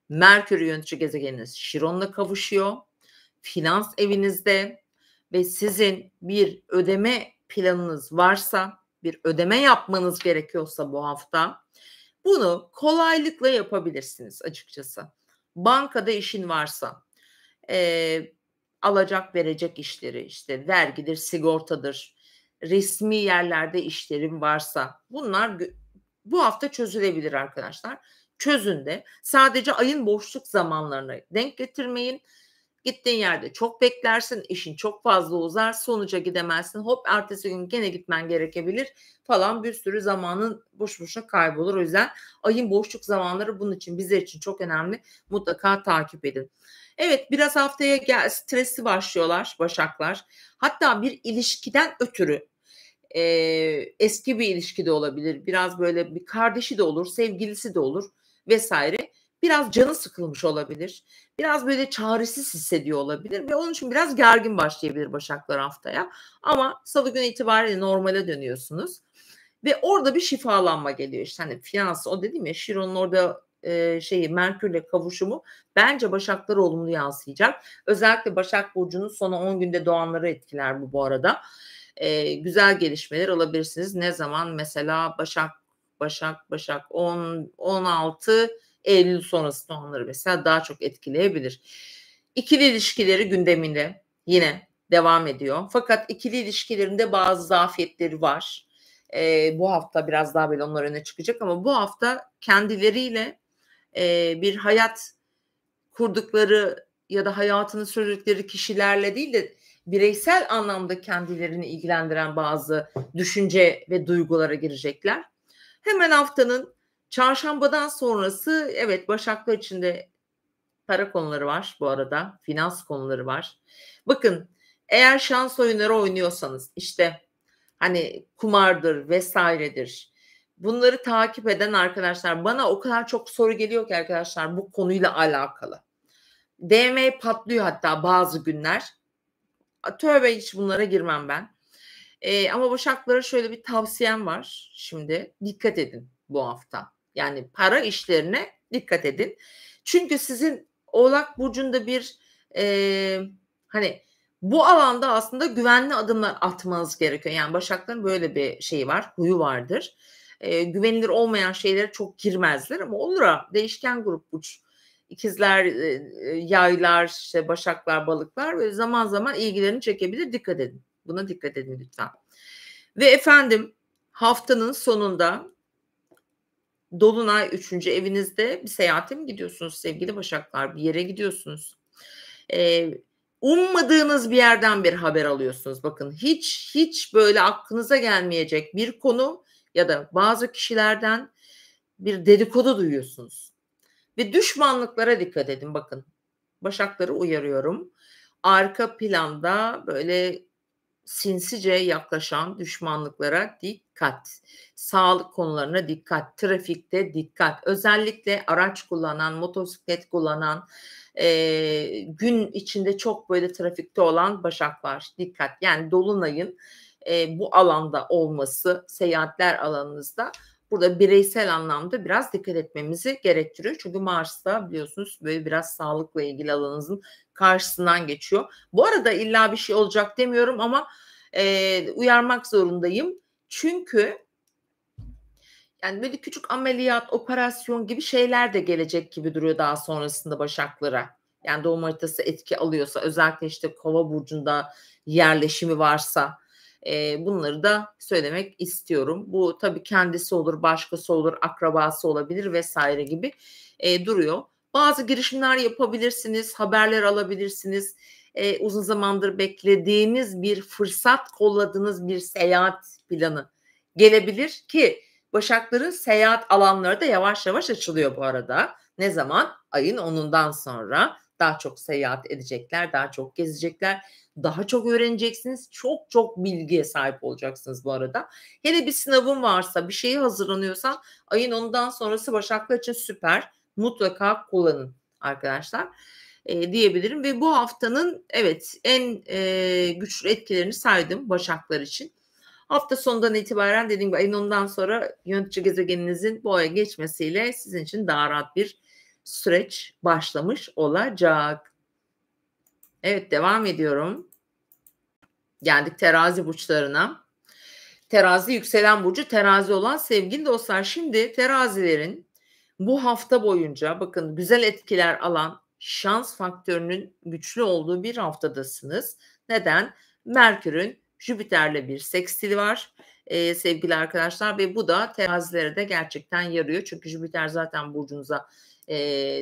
Merkür yönetici gezegeniniz Şiron'la kavuşuyor. Finans evinizde ve sizin bir ödeme planınız varsa, bir ödeme yapmanız gerekiyorsa bu hafta bunu kolaylıkla yapabilirsiniz açıkçası. Bankada işin varsa, eee, alacak verecek işleri, işte vergidir, sigortadır, resmi yerlerde işlerin varsa bunlar bu hafta çözülebilir arkadaşlar. Çözün de. Sadece ayın boşluk zamanlarına denk getirmeyin. Gittiğin yerde çok beklersin, işin çok fazla uzar, sonuca gidemezsin. Hop ertesi gün gene gitmen gerekebilir falan, bir sürü zamanın boş boşuna kaybolur. O yüzden ayın boşluk zamanları bunun için, bizler için çok önemli. Mutlaka takip edin. Evet, biraz haftaya stresli başlıyorlar Başaklar. Hatta bir ilişkiden ötürü Eski bir ilişki de olabilir. Biraz böyle bir kardeşi de olur, sevgilisi de olur vesaire. Biraz canı sıkılmış olabilir. Biraz böyle çaresiz hissediyor olabilir ve onun için biraz gergin başlayabilir Başaklar haftaya. Ama Salı günü itibariyle normale dönüyorsunuz ve orada bir şifalanma geliyor. İşte, hani, finans o dedim ya, Şiron'un orada, Merkür'le kavuşumu bence Başaklara olumlu yansıyacak. Özellikle Başak Burcu'nun son 10 günde doğanları etkiler bu arada. Güzel gelişmeler alabilirsiniz. Ne zaman? Mesela Başak 16 Eylül sonrası doğanları mesela daha çok etkileyebilir. İkili ilişkileri gündeminde yine devam ediyor. Fakat ikili ilişkilerinde bazı zafiyetleri var. Bu hafta biraz daha böyle onlar öne çıkacak ama bu hafta kendileriyle, bir hayat kurdukları ya da hayatını sürdükleri kişilerle değil de bireysel anlamda kendilerini ilgilendiren bazı düşünce ve duygulara girecekler. Hemen haftanın çarşambadan sonrası evet, Başaklar için de para konuları var bu arada, finans konuları var. Bakın, eğer şans oyunları oynuyorsanız, işte, hani, kumardır vesairedir, bunları takip eden arkadaşlar bana o kadar çok soru geliyor ki arkadaşlar bu konuyla alakalı. DM patlıyor hatta bazı günler. Tövbe hiç bunlara girmem ben. Ama Başaklara şöyle bir tavsiyem var şimdi. Dikkat edin bu hafta. Yani para işlerine dikkat edin. Çünkü sizin Oğlak burcunda bir, hani, bu alanda aslında güvenli adımlar atmanız gerekiyor. Yani Başakların böyle bir şeyi var, huyu vardır. Güvenilir olmayan şeylere çok girmezler ama olur ha, değişken grup burç. İkizler, Yaylar, işte Başaklar, Balıklar böyle zaman zaman ilgilerini çekebilir. Dikkat edin. Buna dikkat edin lütfen. Ve efendim haftanın sonunda dolunay 3. evinizde bir seyahate mi gidiyorsunuz sevgili Başaklar? Bir yere gidiyorsunuz. Ummadığınız bir yerden bir haber alıyorsunuz. Bakın hiç böyle aklınıza gelmeyecek bir konu ya da bazı kişilerden bir dedikodu duyuyorsunuz. Ve düşmanlıklara dikkat edin bakın. Başakları uyarıyorum. Arka planda böyle sinsice yaklaşan düşmanlıklara dikkat. Sağlık konularına dikkat, trafikte dikkat. Özellikle araç kullanan, motosiklet kullanan, gün içinde çok böyle trafikte olan Başaklar dikkat. Yani dolunayın, bu alanda olması, seyahatler alanınızda burada bireysel anlamda biraz dikkat etmemizi gerektiriyor. Çünkü Mars da biliyorsunuz böyle biraz sağlıkla ilgili alanınızın karşısından geçiyor. Bu arada illa bir şey olacak demiyorum ama, uyarmak zorundayım. Çünkü yani böyle küçük ameliyat, operasyon gibi şeyler de gelecek gibi duruyor daha sonrasında Başaklara. Yani doğum haritası etki alıyorsa, özellikle işte Kova burcunda yerleşimi varsa, bunları da söylemek istiyorum. Bu tabii kendisi olur, başkası olur, akrabası olabilir vesaire gibi, duruyor. Bazı girişimler yapabilirsiniz, haberler alabilirsiniz. Uzun zamandır beklediğiniz bir fırsat, kolladığınız bir seyahat planı gelebilir ki Başakların seyahat alanları da yavaş yavaş açılıyor bu arada. Ne zaman? Ayın 10'undan sonra daha çok seyahat edecekler, daha çok gezecekler, daha çok öğreneceksiniz. Çok çok bilgiye sahip olacaksınız bu arada. Hele bir sınavın varsa, bir şeye hazırlanıyorsan ayın 10'undan sonrası Başaklar için süper. Mutlaka kullanın arkadaşlar, diyebilirim ve bu haftanın evet en, güçlü etkilerini saydım Başaklar için. Hafta sonundan itibaren dediğim gibi ayın 10'undan sonra yönetici gezegeninizin Boğa'ya geçmesiyle sizin için daha rahat bir süreç başlamış olacak. Evet, devam ediyorum. Geldik terazi burçlarına. Terazi yükselen burcu terazi olan sevgili dostlar. Şimdi terazilerin bu hafta boyunca bakın güzel etkiler alan şans faktörünün güçlü olduğu bir haftadasınız. Neden? Merkür'ün Jüpiter'le bir sekstili var, sevgili arkadaşlar ve bu da terazilere de gerçekten yarıyor. Çünkü Jüpiter zaten burcunuza,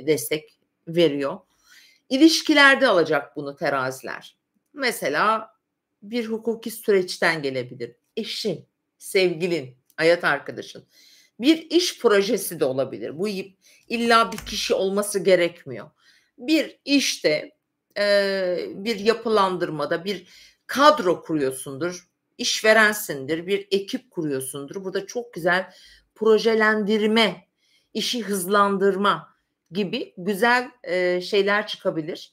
destek veriyor. İlişkilerde alacak bunu teraziler. Mesela bir hukuki süreçten gelebilir. Eşin, sevgilin, hayat arkadaşın. Bir iş projesi de olabilir. Bu illa bir kişi olması gerekmiyor. Bir işte, bir yapılandırmada bir kadro kuruyorsundur. işverensindir, bir ekip kuruyorsundur. Burada çok güzel projelendirme, işi hızlandırma gibi güzel, şeyler çıkabilir,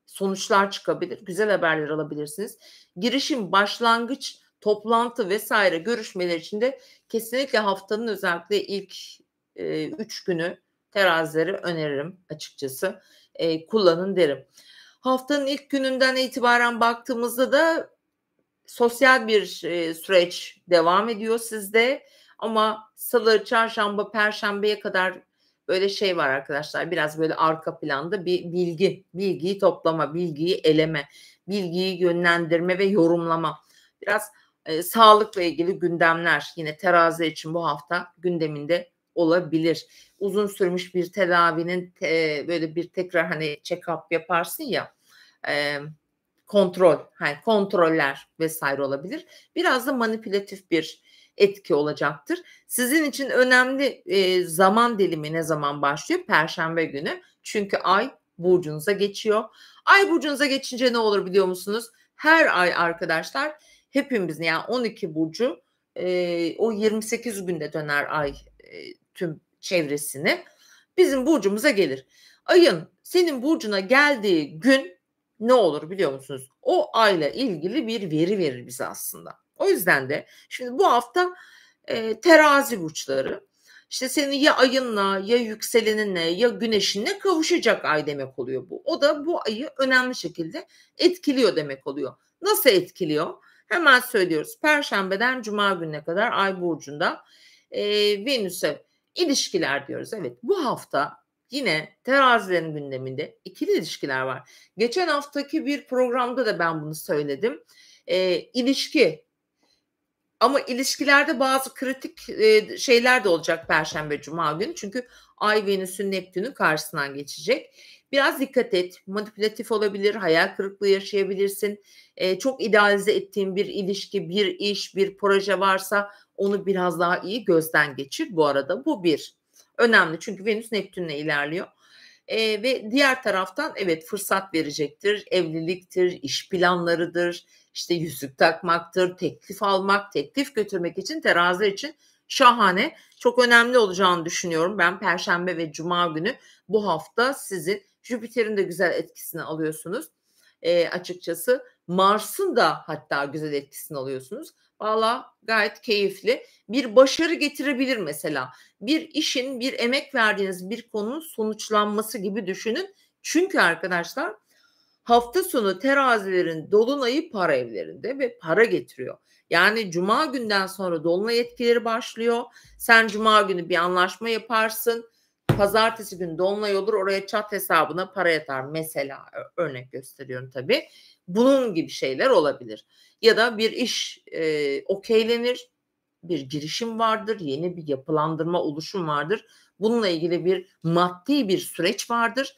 sonuçlar çıkabilir, güzel haberler alabilirsiniz. Girişim, başlangıç, toplantı vesaire görüşmeler için de kesinlikle haftanın özellikle ilk, 3 günü terazilere öneririm açıkçası. Kullanın derim. Haftanın ilk gününden itibaren baktığımızda da sosyal bir, süreç devam ediyor sizde ama salı, çarşamba, perşembeye kadar böyle şey var arkadaşlar, biraz böyle arka planda bir bilgiyi toplama, bilgiyi eleme, bilgiyi yönlendirme ve yorumlama. Biraz, sağlıkla ilgili gündemler yine terazi için bu hafta gündeminde olabilir. Uzun sürmüş bir tedavinin, böyle bir tekrar, hani, check-up yaparsın ya, emm kontrol, hani, kontroller vesaire olabilir. Biraz da manipülatif bir etki olacaktır. Sizin için önemli, zaman dilimi ne zaman başlıyor? Perşembe günü. Çünkü ay burcunuza geçiyor. Ay burcunuza geçince ne olur biliyor musunuz? Her ay arkadaşlar hepimizin yani 12 burcu, o 28 günde döner ay, tüm çevresini. Bizim burcumuza gelir. Ayın senin burcuna geldiği gün ne olur biliyor musunuz? O ayla ilgili bir veri verir bize aslında. O yüzden de şimdi bu hafta, terazi burçları, işte, senin ya ayınla ya yükseleninle ya güneşinle kavuşacak ay demek oluyor bu. O da bu ayı önemli şekilde etkiliyor demek oluyor. Nasıl etkiliyor? Hemen söylüyoruz. Perşembeden cuma gününe kadar ay burcunda, Venüs'e ilişkiler diyoruz. Evet, bu hafta yine terazilerin gündeminde ikili ilişkiler var. Geçen haftaki bir programda da ben bunu söyledim. İlişki ama ilişkilerde bazı kritik, şeyler de olacak perşembe, cuma günü. Çünkü Ay, Venüs'ün, Neptün'ün karşısından geçecek. Biraz dikkat et. Manipülatif olabilir, hayal kırıklığı yaşayabilirsin. Çok idealize ettiğin bir ilişki, bir iş, bir proje varsa onu biraz daha iyi gözden geçir bu arada. Bu bir. Önemli çünkü Venüs Neptün'le ilerliyor. Ve diğer taraftan evet fırsat verecektir. Evliliktir, iş planlarıdır, işte yüzük takmaktır, teklif almak, teklif götürmek için teraziler için şahane. Çok önemli olacağını düşünüyorum. Ben perşembe ve cuma günü bu hafta sizin Jüpiter'in de güzel etkisini alıyorsunuz. Açıkçası Mars'ın da hatta güzel etkisini alıyorsunuz. Valla gayet keyifli. Bir başarı getirebilir mesela. Bir işin, bir emek verdiğiniz bir konunun sonuçlanması gibi düşünün. Çünkü arkadaşlar hafta sonu terazilerin dolunayı para evlerinde ve para getiriyor. Yani cuma günden sonra dolunay etkileri başlıyor. Sen cuma günü bir anlaşma yaparsın. Pazartesi günü dolunay olur. Oraya çat hesabına para yatar. Mesela örnek gösteriyorum tabii. Bunun gibi şeyler olabilir. Ya da bir iş, okeylenir. Bir girişim vardır, yeni bir yapılandırma, oluşum vardır. Bununla ilgili bir maddi bir süreç vardır.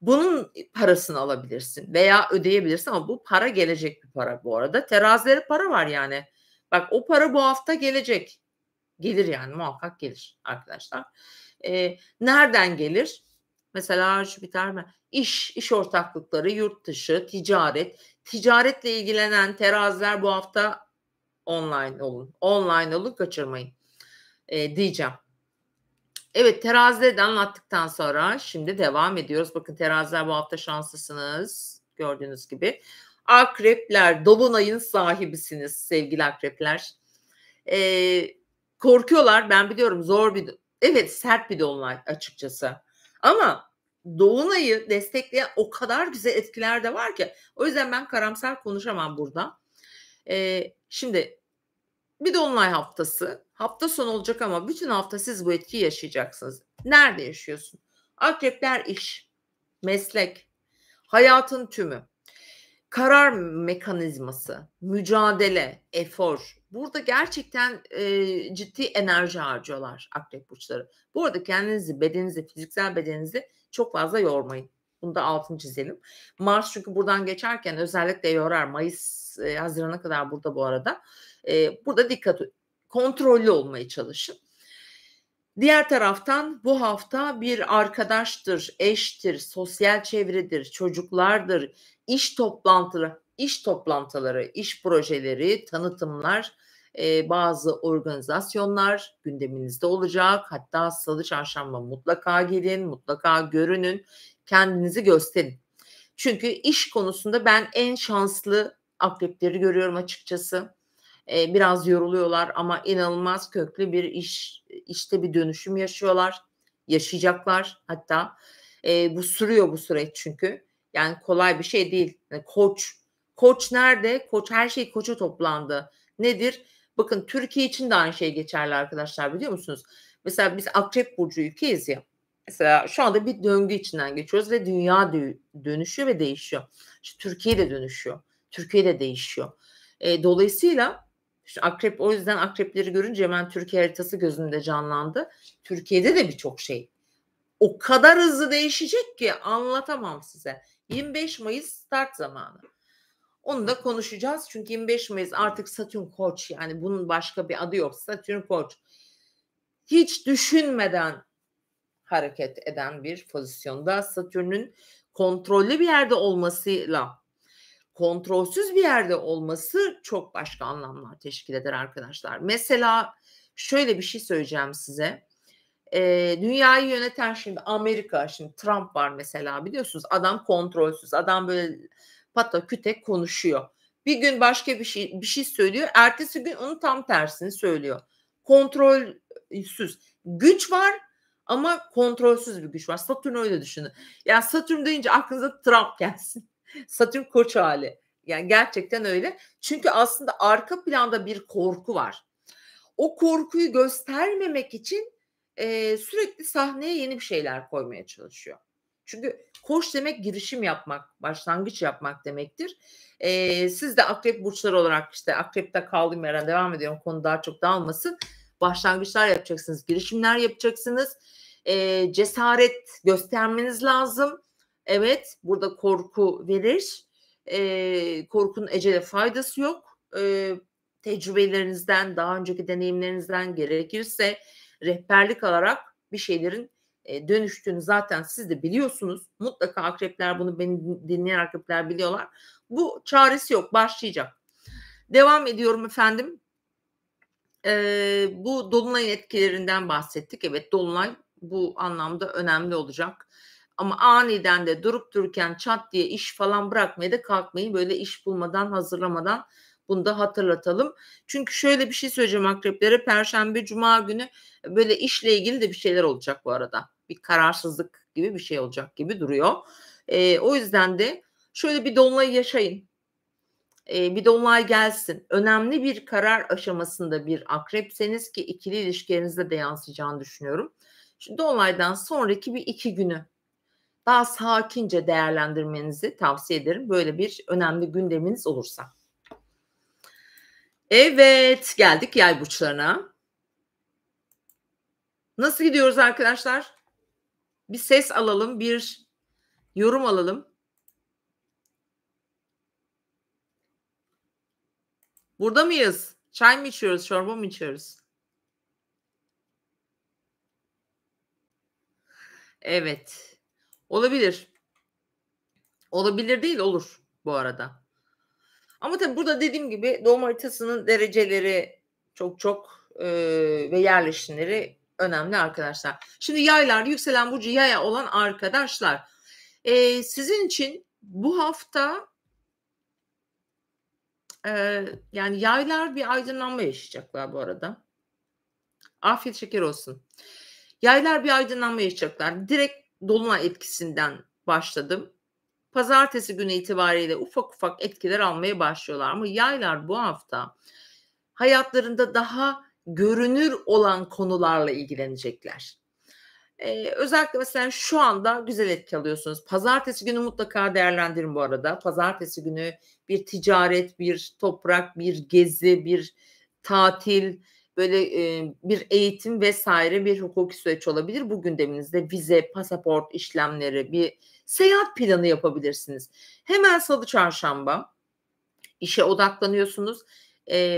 Bunun parasını alabilirsin veya ödeyebilirsin ama bu para gelecek bir para bu arada. Terazilere para var yani. Bak o para bu hafta gelecek. Gelir yani muhakkak gelir arkadaşlar. Nereden gelir? Mesela Jüpiter mi? İş ortaklıkları, yurt dışı, ticaret. Ticaretle ilgilenen teraziler bu hafta online olun. Online olun, kaçırmayın, diyeceğim. Evet, terazileri de anlattıktan sonra şimdi devam ediyoruz. Bakın teraziler bu hafta şanslısınız gördüğünüz gibi. Akrepler, dolunayın sahibisiniz sevgili akrepler. Korkuyorlar, ben biliyorum zor bir evet, sert bir dolunay açıkçası ama dolunayı destekleyen o kadar güzel etkiler de var ki o yüzden ben karamsar konuşamam burada. Şimdi bir dolunay haftası. Hafta sonu olacak ama bütün hafta siz bu etkiyi yaşayacaksınız. Nerede yaşıyorsun? Akrepler iş, meslek, hayatın tümü, karar mekanizması, mücadele, efor. Burada gerçekten, ciddi enerji harcıyorlar akrep burçları. Bu arada kendinizi, bedeninizi, fiziksel bedeninizi çok fazla yormayın. Bunu da altını çizelim. Mars çünkü buradan geçerken özellikle yorar. Mayıs, hazirana kadar burada bu arada. Burada kontrollü olmaya çalışın. Diğer taraftan bu hafta bir arkadaştır, eştir, sosyal çevredir, çocuklardır, iş toplantıları. iş toplantıları, iş projeleri, tanıtımlar, bazı organizasyonlar gündeminizde olacak. Hatta salı, çarşamba mutlaka gelin, mutlaka görünün, kendinizi gösterin. Çünkü iş konusunda ben en şanslı akrepleri görüyorum açıkçası. Biraz yoruluyorlar ama inanılmaz köklü bir işte bir dönüşüm yaşıyorlar, yaşayacaklar hatta. Bu sürüyor bu süreç çünkü. Yani kolay bir şey değil. Koç nerede? Koç her şey koça toplandı. Nedir? Bakın Türkiye için de aynı şey geçerli arkadaşlar biliyor musunuz? Mesela biz Akrep burcu ülkeyiz ya. Mesela şu anda bir döngü içinden geçiyoruz ve dünya dönüşüyor ve değişiyor. İşte Türkiye de dönüşüyor. Türkiye de değişiyor. Dolayısıyla işte akrep o yüzden akrepleri görünce hemen Türkiye haritası gözümde canlandı. Türkiye'de de birçok şey o kadar hızlı değişecek ki anlatamam size. 25 Mayıs start zamanı. Onu da konuşacağız. Çünkü 25 Mayıs artık Satürn Koç yani bunun başka bir adı yok. Satürn Koç. Hiç düşünmeden hareket eden bir pozisyonda Satürn'ün kontrollü bir yerde olmasıyla kontrolsüz bir yerde olması çok başka anlamlar teşkil eder arkadaşlar. Mesela şöyle bir şey söyleyeceğim size. Dünyayı yöneten şimdi Amerika, şimdi Trump var mesela biliyorsunuz. Adam kontrolsüz. Adam böyle pataküte konuşuyor. Bir gün başka bir şey söylüyor. Ertesi gün onun tam tersini söylüyor. Kontrolsüz. Güç var ama kontrolsüz bir güç var. Satürn öyle düşünün. Yani Satürn deyince aklınıza Trump gelsin. Satürn koç hali. Yani gerçekten öyle. Çünkü aslında arka planda bir korku var. O korkuyu göstermemek için sürekli sahneye yeni bir şeyler koymaya çalışıyor. Çünkü koç demek girişim yapmak, başlangıç yapmak demektir. Siz de akrep burçları olarak işte akrepte kaldığım yerden devam ediyorum. Konu daha çok dağılmasın. Başlangıçlar yapacaksınız, girişimler yapacaksınız. Cesaret göstermeniz lazım. Evet, burada korku verir. Korkunun ecele faydası yok. Tecrübelerinizden, daha önceki deneyimlerinizden gerekirse rehberlik alarak bir şeylerin dönüştüğünü zaten siz de biliyorsunuz. Mutlaka akrepler bunu beni dinleyen akrepler biliyorlar. Bu çaresi yok, başlayacak. Devam ediyorum efendim. Bu dolunayın etkilerinden bahsettik. Evet, dolunay bu anlamda önemli olacak. Ama aniden de durup dururken çat diye iş falan bırakmaya da kalkmayın. Böyle iş bulmadan, hazırlamadan bunu da hatırlatalım. Çünkü şöyle bir şey söyleyeceğim akreplere. Perşembe, cuma günü böyle işle ilgili de bir şeyler olacak bu arada. Bir kararsızlık gibi bir şey olacak gibi duruyor. O yüzden de şöyle bir dolunayı yaşayın. Bir dolunay gelsin. Önemli bir karar aşamasında bir akrepseniz ki ikili ilişkilerinizde de yansıyacağını düşünüyorum. Şu dolunaydan sonraki bir 2 günü daha sakince değerlendirmenizi tavsiye ederim. Böyle bir önemli gündeminiz olursa. Evet, geldik yay burçlarına. Nasıl gidiyoruz arkadaşlar? Bir ses alalım, bir yorum alalım. Burada mıyız? Çay mı içiyoruz, çorba mı içiyoruz? Evet. Olabilir. Olabilir değil, olur bu arada. Ama tabii burada dediğim gibi doğum haritasının dereceleri çok ve yerleşimleri önemli arkadaşlar. Şimdi yaylar, yükselen burcu yaya olan arkadaşlar, sizin için bu hafta, yani yaylar bir aydınlanma yaşayacaklar bu arada. Afiyet şeker olsun. Yaylar bir aydınlanma yaşayacaklar. Direkt dolunay etkisinden başladım. Pazartesi günü itibariyle ufak ufak etkiler almaya başlıyorlar ama yaylar bu hafta hayatlarında daha görünür olan konularla ilgilenecekler. Özellikle mesela şu anda güzel etki alıyorsunuz. Pazartesi günü mutlaka değerlendirin bu arada. Pazartesi günü bir ticaret, bir toprak, bir gezi, bir tatil, böyle, bir eğitim vesaire bir hukuki süreç olabilir. Bu gündeminizde vize, pasaport işlemleri, bir seyahat planı yapabilirsiniz. Hemen salı, çarşamba işe odaklanıyorsunuz.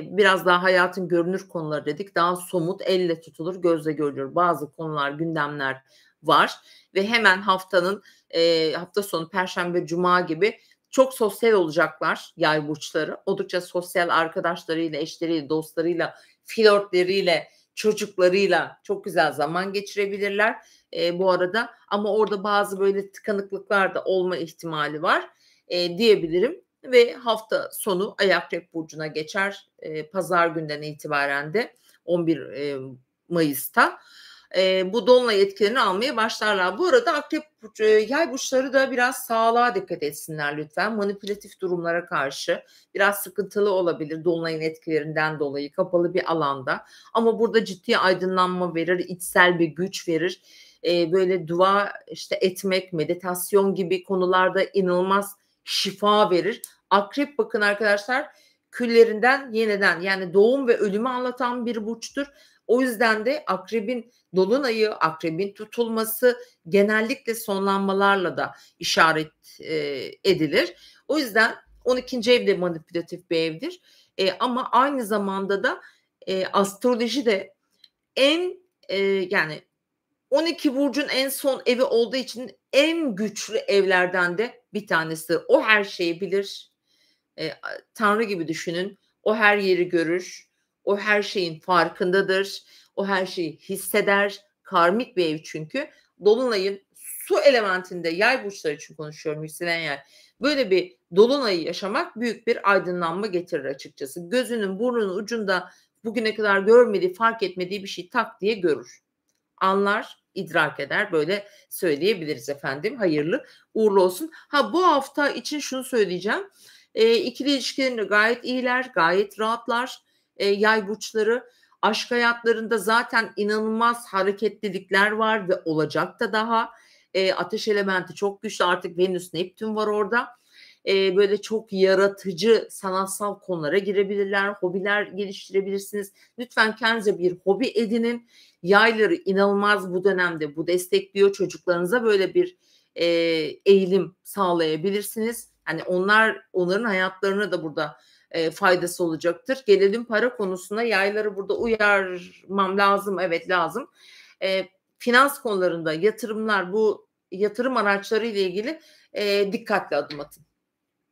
Biraz daha hayatın görünür konuları dedik. Daha somut, elle tutulur, gözle görülür bazı konular, gündemler var ve hemen hafta sonu perşembe, cuma gibi Çok sosyal olacaklar yay burçları. Oldukça sosyal arkadaşlarıyla, eşleriyle, dostlarıyla, flörtleriyle, çocuklarıyla çok güzel zaman geçirebilirler, bu arada. Ama orada bazı böyle tıkanıklıklar da olma ihtimali var, diyebilirim ve hafta sonu Ay Akrep burcuna geçer, pazar günden itibaren de 11, Mayıs'ta. Bu dolunay etkilerini almaya başlarlar. Bu arada Akrep burcu, Yay burçları da biraz sağlığa dikkat etsinler lütfen. Manipülatif durumlara karşı biraz sıkıntılı olabilir dolunayın etkilerinden dolayı kapalı bir alanda. Ama burada ciddi aydınlanma verir, içsel bir güç verir. Böyle dua, işte, etmek, meditasyon gibi konularda inanılmaz şifa verir. Akrep bakın arkadaşlar küllerinden yeniden yani doğum ve ölümü anlatan bir burçtur. O yüzden de akrebin dolunayı, akrebin tutulması genellikle sonlanmalarla da işaret, edilir. O yüzden 12. ev de manipülatif bir evdir. Ama aynı zamanda da, astroloji de en, yani 12 burcun en son evi olduğu için en güçlü evlerden de bir tanesi. O her şeyi bilir. Tanrı gibi düşünün. O her yeri görür. O her şeyin farkındadır. O her şeyi hisseder. Karmik bir ev çünkü. Dolunayın su elementinde yay burçları için konuşuyorum yükselen yay. Böyle bir dolunayı yaşamak büyük bir aydınlanma getirir açıkçası. Gözünün burnunun ucunda bugüne kadar görmediği, fark etmediği bir şey tak diye görür. Anlar, idrak eder. Böyle söyleyebiliriz efendim. Hayırlı uğurlu olsun. Ha, bu hafta için şunu söyleyeceğim. İkili ilişkilerinde gayet iyiler, gayet rahatlar, yay burçları. Aşk hayatlarında zaten inanılmaz hareketlilikler var ve olacak da daha. Ateş elementi çok güçlü. Artık Venüs, Neptün var orada. Böyle çok yaratıcı sanatsal konulara girebilirler, hobiler geliştirebilirsiniz. Lütfen kendinize bir hobi edinin. Yayları inanılmaz bu dönemde bu destekliyor. Çocuklarınıza böyle bir, eğilim sağlayabilirsiniz. Hani onların hayatlarına da burada, faydası olacaktır. Gelelim para konusuna. Yayları burada uyarmam lazım. Evet, lazım. Finans konularında yatırımlar, bu yatırım araçları ile ilgili, dikkatli adım atın.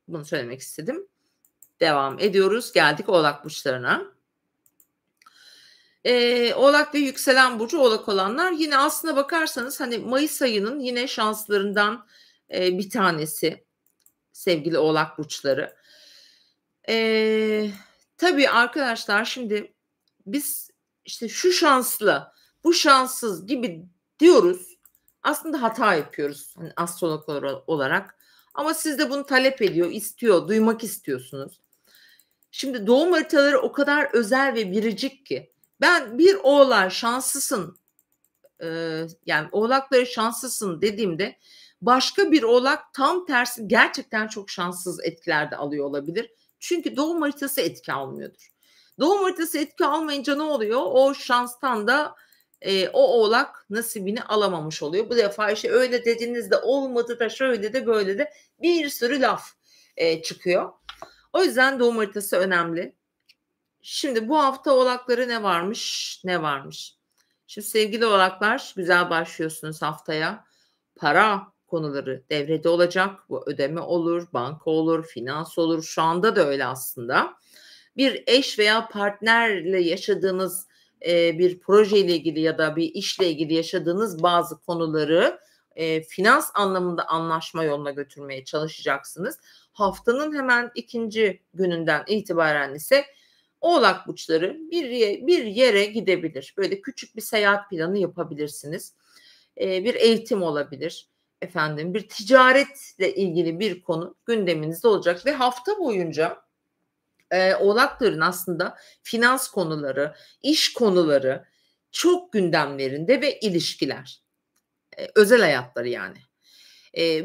Bunu söylemek istedim. Devam ediyoruz. Geldik Oğlak burçlarına. Oğlak ve yükselen burcu Oğlak olanlar yine aslına bakarsanız hani Mayıs ayının yine şanslarından, bir tanesi sevgili Oğlak burçları. Eee, tabii arkadaşlar şimdi biz işte şu şanslı, bu şanssız gibi diyoruz. Aslında hata yapıyoruz hani astrologlar olarak. Ama siz de bunu talep ediyor, istiyor, duymak istiyorsunuz. Şimdi doğum haritaları o kadar özel ve biricik ki ben bir oğlağa şanslısın, yani oğlakları şanslısın dediğimde başka bir oğlak tam tersi gerçekten çok şanssız etkiler de alıyor olabilir. Çünkü doğum haritası etki almıyordur. Doğum haritası etki almayınca ne oluyor? O şanstan da, o oğlak nasibini alamamış oluyor. Bu defa işte öyle dediğinizde olmadı da şöyle de böyle de bir sürü laf, çıkıyor. O yüzden doğum haritası önemli. Şimdi bu hafta oğlakları ne varmış, ne varmış? Şimdi sevgili oğlaklar güzel başlıyorsunuz haftaya. Para konuları devrede olacak. Bu ödeme olur, banka olur, finans olur. Şu anda da öyle aslında. Bir eş veya partnerle yaşadığınız, bir projeyle ilgili ya da bir işle ilgili yaşadığınız bazı konuları, finans anlamında anlaşma yoluna götürmeye çalışacaksınız. Haftanın hemen ikinci gününden itibaren ise Oğlak burçları bir yere gidebilir. Böyle küçük bir seyahat planı yapabilirsiniz. Bir eğitim olabilir. Efendim, bir ticaretle ilgili bir konu gündeminizde olacak ve hafta boyunca, Oğlakların aslında finans konuları, iş konuları çok gündemlerinde ve ilişkiler, özel hayatları yani.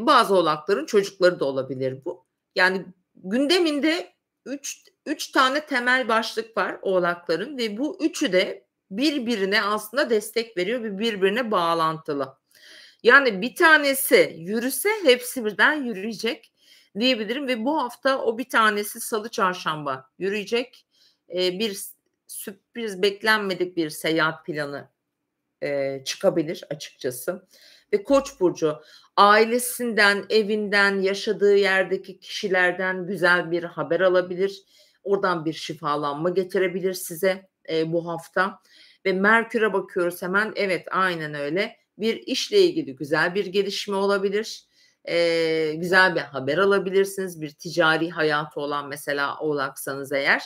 Bazı Oğlakların çocukları da olabilir bu. Yani gündeminde üç tane temel başlık var Oğlakların ve bu üçü de birbirine aslında destek veriyor ve birbirine bağlantılı. Yani bir tanesi yürüse hepsi birden yürüyecek diyebilirim ve bu hafta o bir tanesi salı, çarşamba yürüyecek. Bir sürpriz beklenmedik bir seyahat planı, çıkabilir açıkçası. Ve Koç burcu ailesinden, evinden, yaşadığı yerdeki kişilerden güzel bir haber alabilir. Oradan bir şifalanma getirebilir size, bu hafta ve Merkür'e bakıyoruz hemen. Evet, aynen öyle. Bir işle ilgili güzel bir gelişme olabilir. Güzel bir haber alabilirsiniz. Bir ticari hayatı olan mesela Oğlaksanız eğer.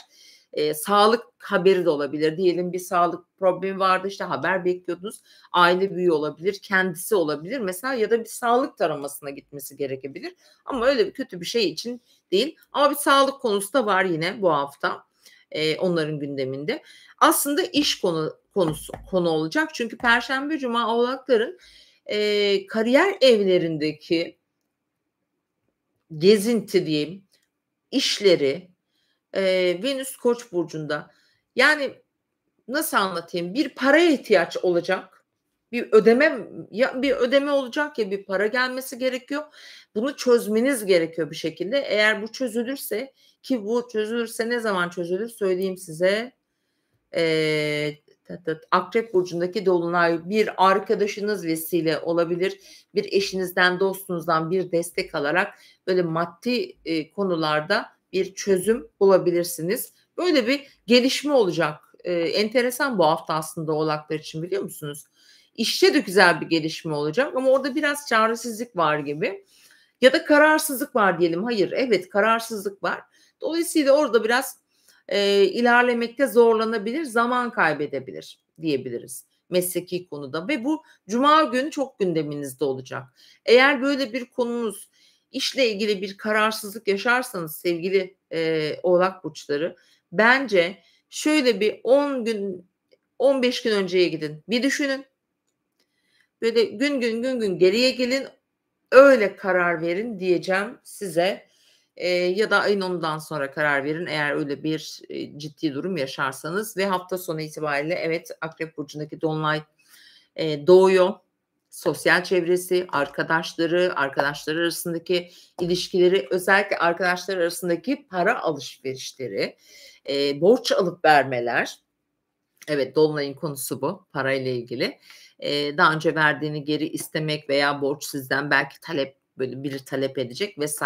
Sağlık haberi de olabilir. Diyelim bir sağlık problemi vardı, işte, haber bekliyordunuz. Aile büyüğü olabilir, kendisi olabilir mesela ya da bir sağlık taramasına gitmesi gerekebilir ama öyle bir kötü bir şey için değil ama bir sağlık konusu da var yine bu hafta, onların gündeminde. Aslında iş konu olacak çünkü perşembe, cuma Oğlakların, kariyer evlerindeki gezinti diyeyim, işleri, Venüs Koç burcunda. Yani nasıl anlatayım? Bir paraya ihtiyaç olacak. Bir ödeme olacak ya bir para gelmesi gerekiyor. Bunu çözmeniz gerekiyor bir şekilde. Eğer bu çözülürse ki bu çözülürse ne zaman çözülür söyleyeyim size. Akrep burcundaki dolunay bir arkadaşınız vesile olabilir. Bir eşinizden, dostunuzdan bir destek alarak böyle maddi, konularda bir çözüm bulabilirsiniz. Böyle bir gelişme olacak. Enteresan bu hafta aslında Oğlaklar için biliyor musunuz? İşte de güzel bir gelişme olacak ama orada biraz çaresizlik var gibi ya da kararsızlık var diyelim. Hayır, evet kararsızlık var. Dolayısıyla orada biraz, ilerlemekte zorlanabilir, zaman kaybedebilir diyebiliriz mesleki konuda ve bu cuma günü çok gündeminizde olacak. Eğer böyle bir konunuz, işle ilgili bir kararsızlık yaşarsanız sevgili, Oğlak burçları, bence şöyle bir 10 gün, 15 gün önceye gidin. Bir düşünün. Böyle gün geriye gelin, öyle karar verin diyeceğim size. Ya da ayın 10'undan sonra karar verin eğer öyle bir, ciddi durum yaşarsanız ve hafta sonu itibariyle evet, Akrep burcundaki dolunay, doğuyor. Sosyal çevresi, arkadaşları arasındaki ilişkileri, özellikle arkadaşlar arasındaki para alışverişleri, borç alıp vermeler. Evet, dolunayın konusu bu, parayla ilgili. Daha önce verdiğini geri istemek veya borç sizden belki böyle biri talep edecek vs.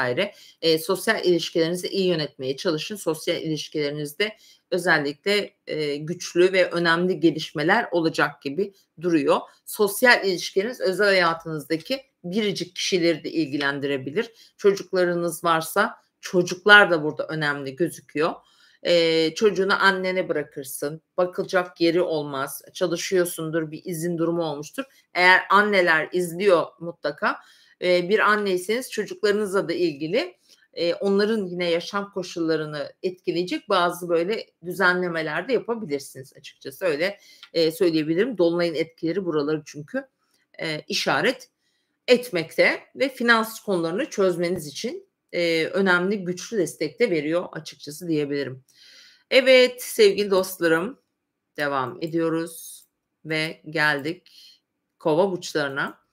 Sosyal ilişkilerinizi iyi yönetmeye çalışın. Sosyal ilişkilerinizde özellikle, güçlü ve önemli gelişmeler olacak gibi duruyor. Sosyal ilişkileriniz özel hayatınızdaki biricik kişileri de ilgilendirebilir. Çocuklarınız varsa çocuklar da burada önemli gözüküyor. Çocuğunu annene bırakırsın, bakılacak yeri olmaz, çalışıyorsundur, bir izin durumu olmuştur. Eğer anneler izliyor mutlaka, bir anneyseniz çocuklarınızla da ilgili, onların yine yaşam koşullarını etkileyecek bazı böyle düzenlemeler de yapabilirsiniz açıkçası. Öyle, söyleyebilirim. Dolunayın etkileri buraları çünkü, işaret etmekte ve finans konularını çözmeniz için, önemli, güçlü destek de veriyor açıkçası diyebilirim. Evet, sevgili dostlarım, devam ediyoruz ve geldik Kova burçlarına.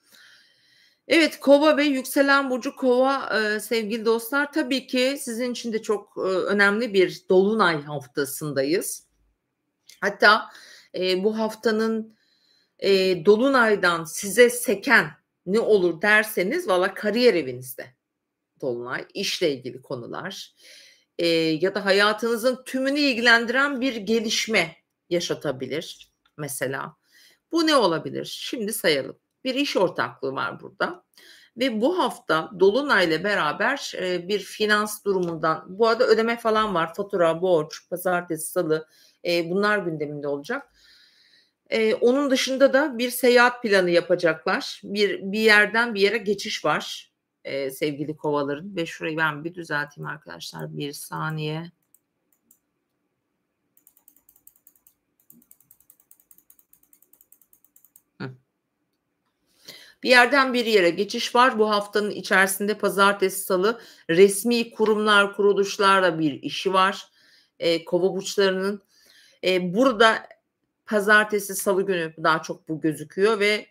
Evet, Kova ve yükselen burcu Kova, sevgili dostlar, tabii ki sizin için de çok, önemli bir dolunay haftasındayız. Hatta, bu haftanın, dolunaydan size seken ne olur derseniz valla kariyer evinizde dolunay, işle ilgili konular, ya da hayatınızın tümünü ilgilendiren bir gelişme yaşatabilir mesela. Bu ne olabilir? Şimdi sayalım. Bir iş ortaklığı var burada ve bu hafta dolunayla beraber, bir finans durumundan bu arada ödeme falan var. Fatura, borç, pazartesi, salı, bunlar gündeminde olacak. Onun dışında da bir seyahat planı yapacaklar. Bir yerden bir yere geçiş var, sevgili Kovaların ve şurayı ben bir düzelteyim arkadaşlar. Bir saniye. Hıh. Bir yerden bir yere geçiş var. Bu haftanın içerisinde pazartesi, salı resmi kurumlar, kuruluşlarla bir işi var, Kova burçlarının. Burada pazartesi, salı günü daha çok bu gözüküyor ve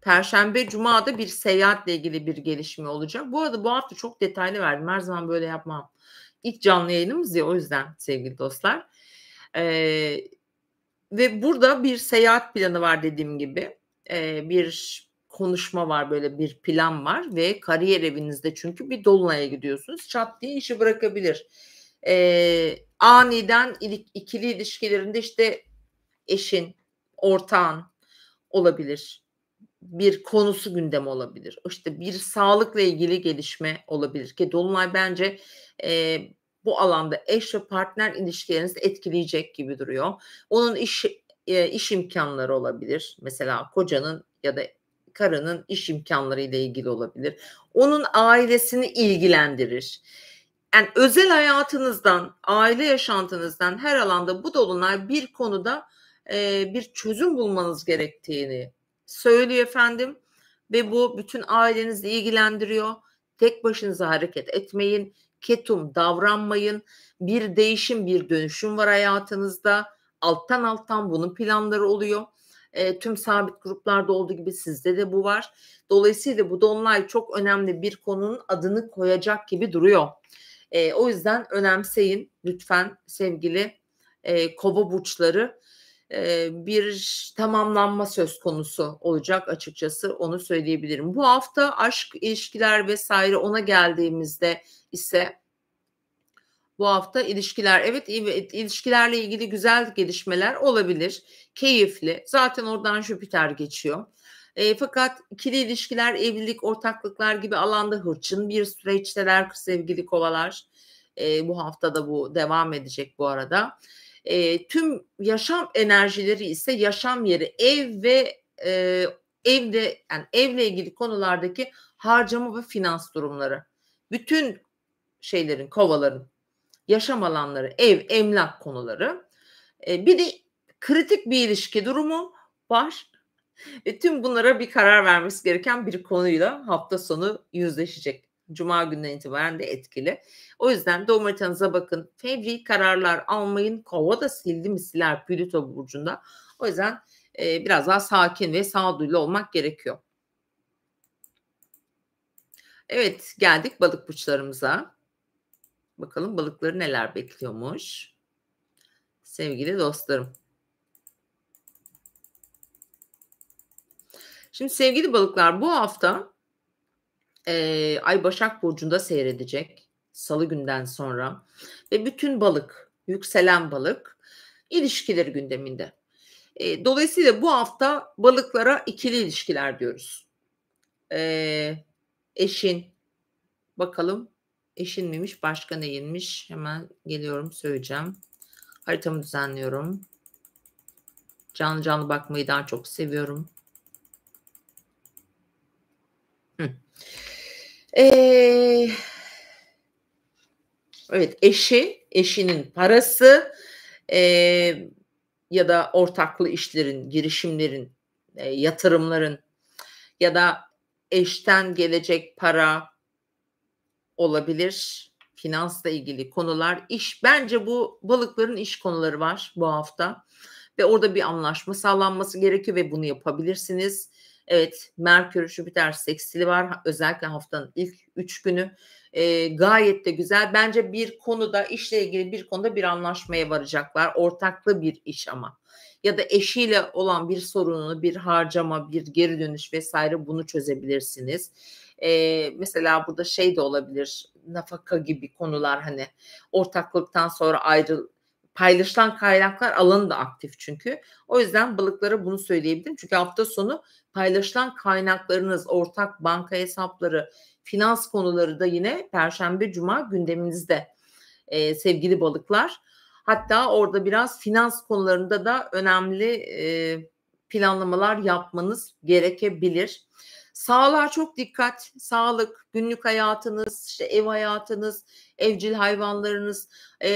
perşembe, cuma da bir seyahatle ilgili bir gelişme olacak. Bu arada bu hafta çok detaylı verdim. Her zaman böyle yapmam. İlk canlı yayınımız ya o yüzden sevgili dostlar. Ve burada bir seyahat planı var dediğim gibi. Bir konuşma var, böyle bir plan var ve kariyer evinizde çünkü bir dolunaya gidiyorsunuz. Çat diye işi bırakabilir. Aniden ikili ilişkilerinde, işte, eşin, ortağın olabilir. Bir konusu gündem olabilir. İşte, bir sağlıkla ilgili gelişme olabilir ki dolunay bence, bu alanda eş ve partner ilişkilerinizi etkileyecek gibi duruyor. Onun iş imkânları olabilir. Mesela kocanın ya da karının iş imkânları ile ilgili olabilir. Onun ailesini ilgilendirir. Yani, özel hayatınızdan, aile yaşantınızdan her alanda bu dolunay bir konuda, bir çözüm bulmanız gerektiğini söylüyor efendim ve bu bütün ailenizi ilgilendiriyor. Tek başınıza hareket etmeyin, ketum davranmayın. Bir değişim, bir dönüşüm var hayatınızda. Alttan alttan bunun planları oluyor. Tüm sabit gruplarda olduğu gibi sizde de bu var. Dolayısıyla bu dolunay çok önemli bir konunun adını koyacak gibi duruyor. O yüzden önemseyin lütfen sevgili, Kova burçları. Bir tamamlanma söz konusu olacak açıkçası, onu söyleyebilirim. Bu hafta aşk, ilişkiler vs. ona geldiğimizde ise bu hafta ilişkiler, evet, ilişkilerle ilgili güzel gelişmeler olabilir. Keyifli. Zaten oradan Jüpiter geçiyor. Fakat ikili ilişkiler, evlilik, ortaklıklar gibi alanda hırçın bir süreçteler sevgili Kovalar. Bu hafta da bu devam edecek bu arada. Tüm yaşam enerjileri ise yaşam yeri, ev ve, evde, yani, evle ilgili konulardaki harcama ve finans durumları. Bütün şeylerin, Kovaların yaşam alanları, ev, emlak konuları. Bir de kritik bir ilişki durumu var ve tüm bunlara bir karar vermesi gereken bir konuyla hafta sonu yüzleşecek. Cuma günden itibaren de etkili. O yüzden doğum haritanıza bakın. Fevri kararlar almayın. Kova da sildi mi siler Plüto burcunda. O yüzden, biraz daha sakin ve sağduyulu olmak gerekiyor. Evet, geldik balık burçlarımıza. Bakalım balıkları neler bekliyormuş sevgili dostlarım. Şimdi sevgili balıklar, bu hafta, Ay Başak Burcu'nda seyredecek Salı günden sonra ve bütün balık, yükselen balık ilişkileri gündeminde. Dolayısıyla bu hafta balıklara ikili ilişkiler diyoruz. Eşin, bakalım eşin miymiş, başka neyinmiş? Hemen geliyorum, söyleyeceğim. Haritamı düzenliyorum. Canlı canlı bakmayı daha çok seviyorum. Hıh. Evet, eşinin parası, ya da ortaklı işlerin, girişimlerin, yatırımların ya da eşten gelecek para olabilir, finansla ilgili konular, iş. Bence bu balıkların iş konuları var bu hafta ve orada bir anlaşma sağlanması gerekiyor ve bunu yapabilirsiniz. Evet, Merkür, Jüpiter sekstili var. Özellikle haftanın ilk 3 günü. Gayet de güzel. Bence bir konuda, işle ilgili bir konuda bir anlaşmaya varacaklar. Ortaklı bir iş ama. Ya da eşiyle olan bir sorununu, bir harcama, bir geri dönüş vesaire bunu çözebilirsiniz. Mesela burada şey de olabilir, nafaka gibi konular, hani, ortaklıktan sonra paylaşılan kaynaklar alanı da aktif çünkü. O yüzden balıklara bunu söyleyebilirim. Çünkü hafta sonu paylaşılan kaynaklarınız, ortak banka hesapları, finans konuları da yine perşembe, cuma gündeminizde, sevgili balıklar. Hatta orada biraz finans konularında da önemli, planlamalar yapmanız gerekebilir. Sağlığa çok dikkat. Sağlık, günlük hayatınız, işte ev hayatınız, evcil hayvanlarınız,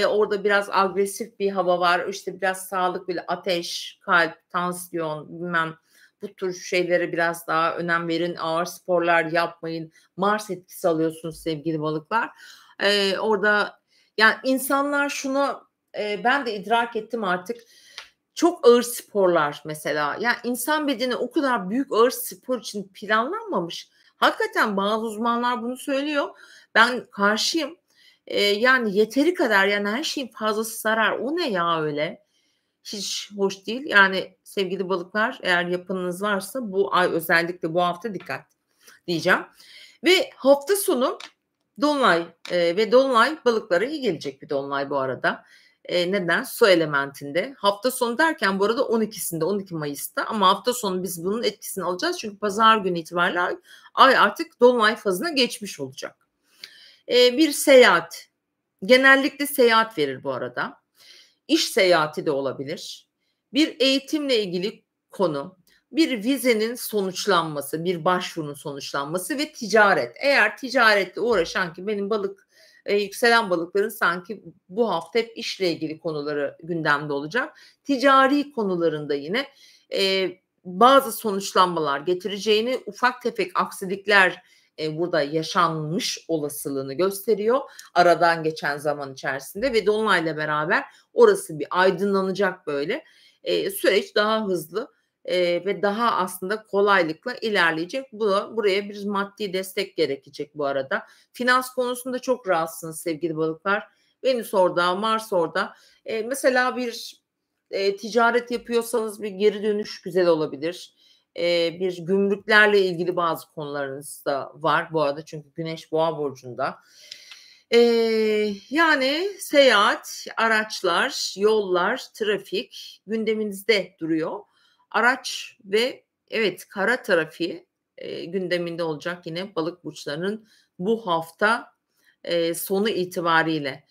orada biraz agresif bir hava var. İşte biraz sağlık, böyle ateş, kalp, tansiyon, bilmem, bu tür şeylere biraz daha önem verin. Ağır sporlar yapmayın. Mars etkisi alıyorsunuz sevgili balıklar. Orada yani insanlar şunu, ben de idrak ettim artık. Çok ağır sporlar mesela. Yani insan bedeni o kadar büyük ağır spor için planlanmamış. Hakikaten bazı uzmanlar bunu söylüyor. Ben karşıyım. Yani yeteri kadar, yani her şeyin fazlası zarar. O ne ya öyle? hiç hoş değil. Yani sevgili balıklar, eğer yapınız varsa bu ay, özellikle bu hafta dikkat diyeceğim. Ve hafta sonu dolunay, ve dolunay balıklara iyi gelecek bir dolunay bu arada. Neden? Su elementinde. Hafta sonu derken bu arada 12'sinde, 12 Mayıs'ta, ama hafta sonu biz bunun etkisini alacağız. Çünkü pazar günü itibariyle ay artık dolunay fazına geçmiş olacak. Bir seyahat, genellikle seyahat verir bu arada. İş seyahati de olabilir. Bir eğitimle ilgili konu, bir vizenin sonuçlanması, bir başvurunun sonuçlanması ve ticaret. Eğer ticaretle uğraşan, ki benim balık, yükselen balıkların sanki bu hafta hep işle ilgili konuları gündemde olacak. Ticari konularında yine bazı sonuçlanmalar getireceğini, ufak tefek aksilikler burada yaşanmış olasılığını gösteriyor aradan geçen zaman içerisinde ve dolunayla beraber orası bir aydınlanacak böyle. Süreç daha hızlı, ve daha aslında kolaylıkla ilerleyecek. Buraya bir maddi destek gerekecek bu arada. Finans konusunda çok rahatsınız sevgili balıklar. Venüs orada, Mars orada. Mesela bir ticaret yapıyorsanız bir geri dönüş güzel olabilir. Bir gümrüklerle ilgili bazı konularınız da var bu arada, çünkü Güneş Boğa burcunda. Yani seyahat, araçlar, yollar, trafik gündeminizde duruyor. Araç ve evet, kara trafiği gündeminde olacak yine balık burçlarının bu hafta sonu itibariyle.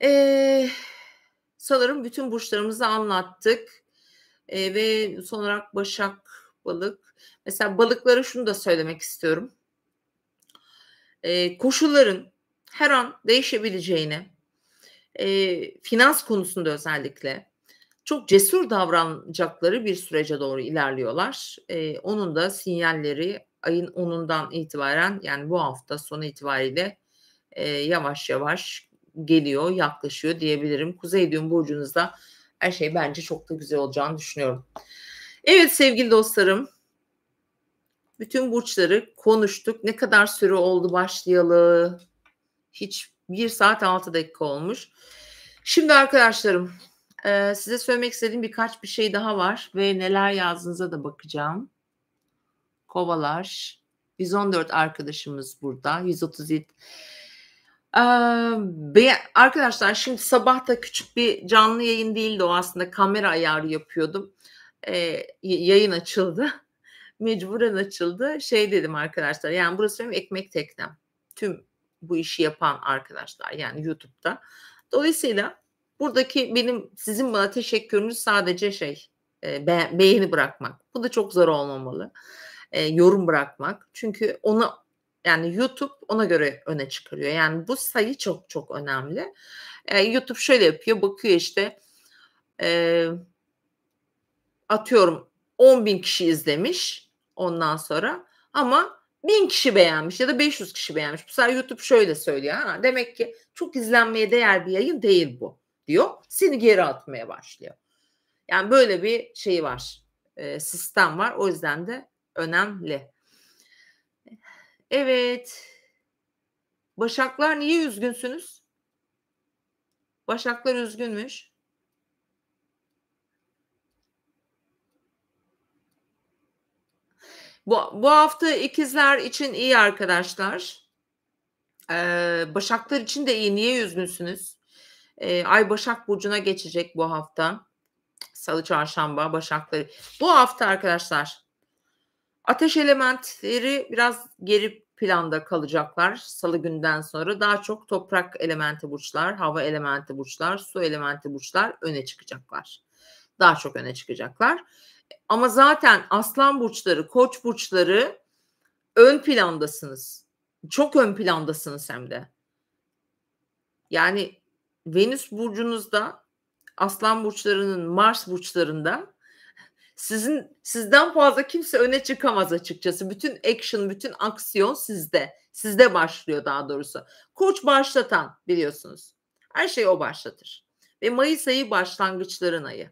Eee, Sanırım bütün burçlarımızı anlattık. Ve son olarak Başak, Balık. Mesela balıklara şunu da söylemek istiyorum. Koşulların her an değişebileceğini, finans konusunda özellikle çok cesur davranacakları bir sürece doğru ilerliyorlar. Onun da sinyalleri ayın 10'undan itibaren, yani bu hafta sonu itibariyle yavaş yavaş geliyor, yaklaşıyor diyebilirim. Kuzey düğüm burcunuzda her şey bence çok da güzel olacağını düşünüyorum. Evet sevgili dostlarım, bütün burçları konuştuk. Ne kadar süre oldu başlayalı? Hiç 1 saat 6 dakika olmuş. Şimdi arkadaşlarım, size söylemek istediğim birkaç bir şey daha var ve neler yazdığınıza da bakacağım. Kovalar, 114 arkadaşımız burada, 137. Arkadaşlar, şimdi sabah da küçük bir canlı yayın değildi o, aslında kamera ayarı yapıyordum. Yayın açıldı. Mecburen açıldı. Şey dedim arkadaşlar, yani burası benim ekmek teknem. Tüm bu işi yapan arkadaşlar, yani YouTube'da. Dolayısıyla buradaki benim sizin bana teşekkürünüz sadece şey, beğeni bırakmak. Bu da çok zor olmamalı. Yorum bırakmak. Çünkü yani YouTube ona göre öne çıkarıyor. Yani bu sayı çok çok önemli. YouTube şöyle yapıyor, bakıyor işte, atıyorum 10.000 kişi izlemiş ondan sonra, ama 1000 kişi beğenmiş ya da 500 kişi beğenmiş. Bu sefer YouTube şöyle söylüyor, demek ki çok izlenmeye değer bir yayın değil bu diyor. Seni geri atmaya başlıyor. Yani böyle bir şey var, sistem var. O yüzden de önemli. Evet. Başaklar niye üzgünsünüz? Başaklar üzgünmüş. Bu hafta ikizler için iyi arkadaşlar. Başaklar için de iyi. Niye üzgünsünüz? Ay Başak burcuna geçecek bu hafta. Salı, çarşamba Başakları. Bu hafta arkadaşlar ateş elementleri biraz geri planda kalacaklar Salı günden sonra. Daha çok toprak elementi burçlar, hava elementi burçlar, su elementi burçlar öne çıkacaklar. Daha çok öne çıkacaklar. Ama zaten aslan burçları, koç burçları ön plandasınız. Çok ön plandasınız hem de. Yani Venüs burcunuzda, aslan burçlarının Mars burçlarında sizden fazla kimse öne çıkamaz açıkçası. Bütün action, bütün aksiyon sizde. Sizde başlıyor daha doğrusu. Koç başlatan, biliyorsunuz. Her şeyi o başlatır. Ve Mayıs ayı başlangıçların ayı.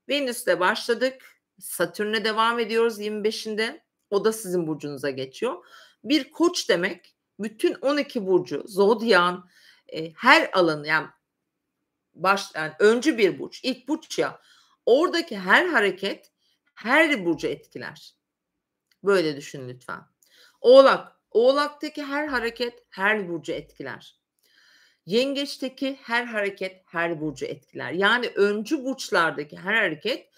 Venüs'te başladık. Satürn'e devam ediyoruz 25'inde. O da sizin burcunuza geçiyor. Bir koç demek bütün 12 burcu, zodyan, her alanı, yani yani öncü bir burç, ilk burç ya, oradaki her hareket her burcu etkiler. Böyle düşünün lütfen. Oğlak, Oğlak'taki her hareket her burcu etkiler. Yengeçteki her hareket her burcu etkiler. Yani öncü burçlardaki her hareket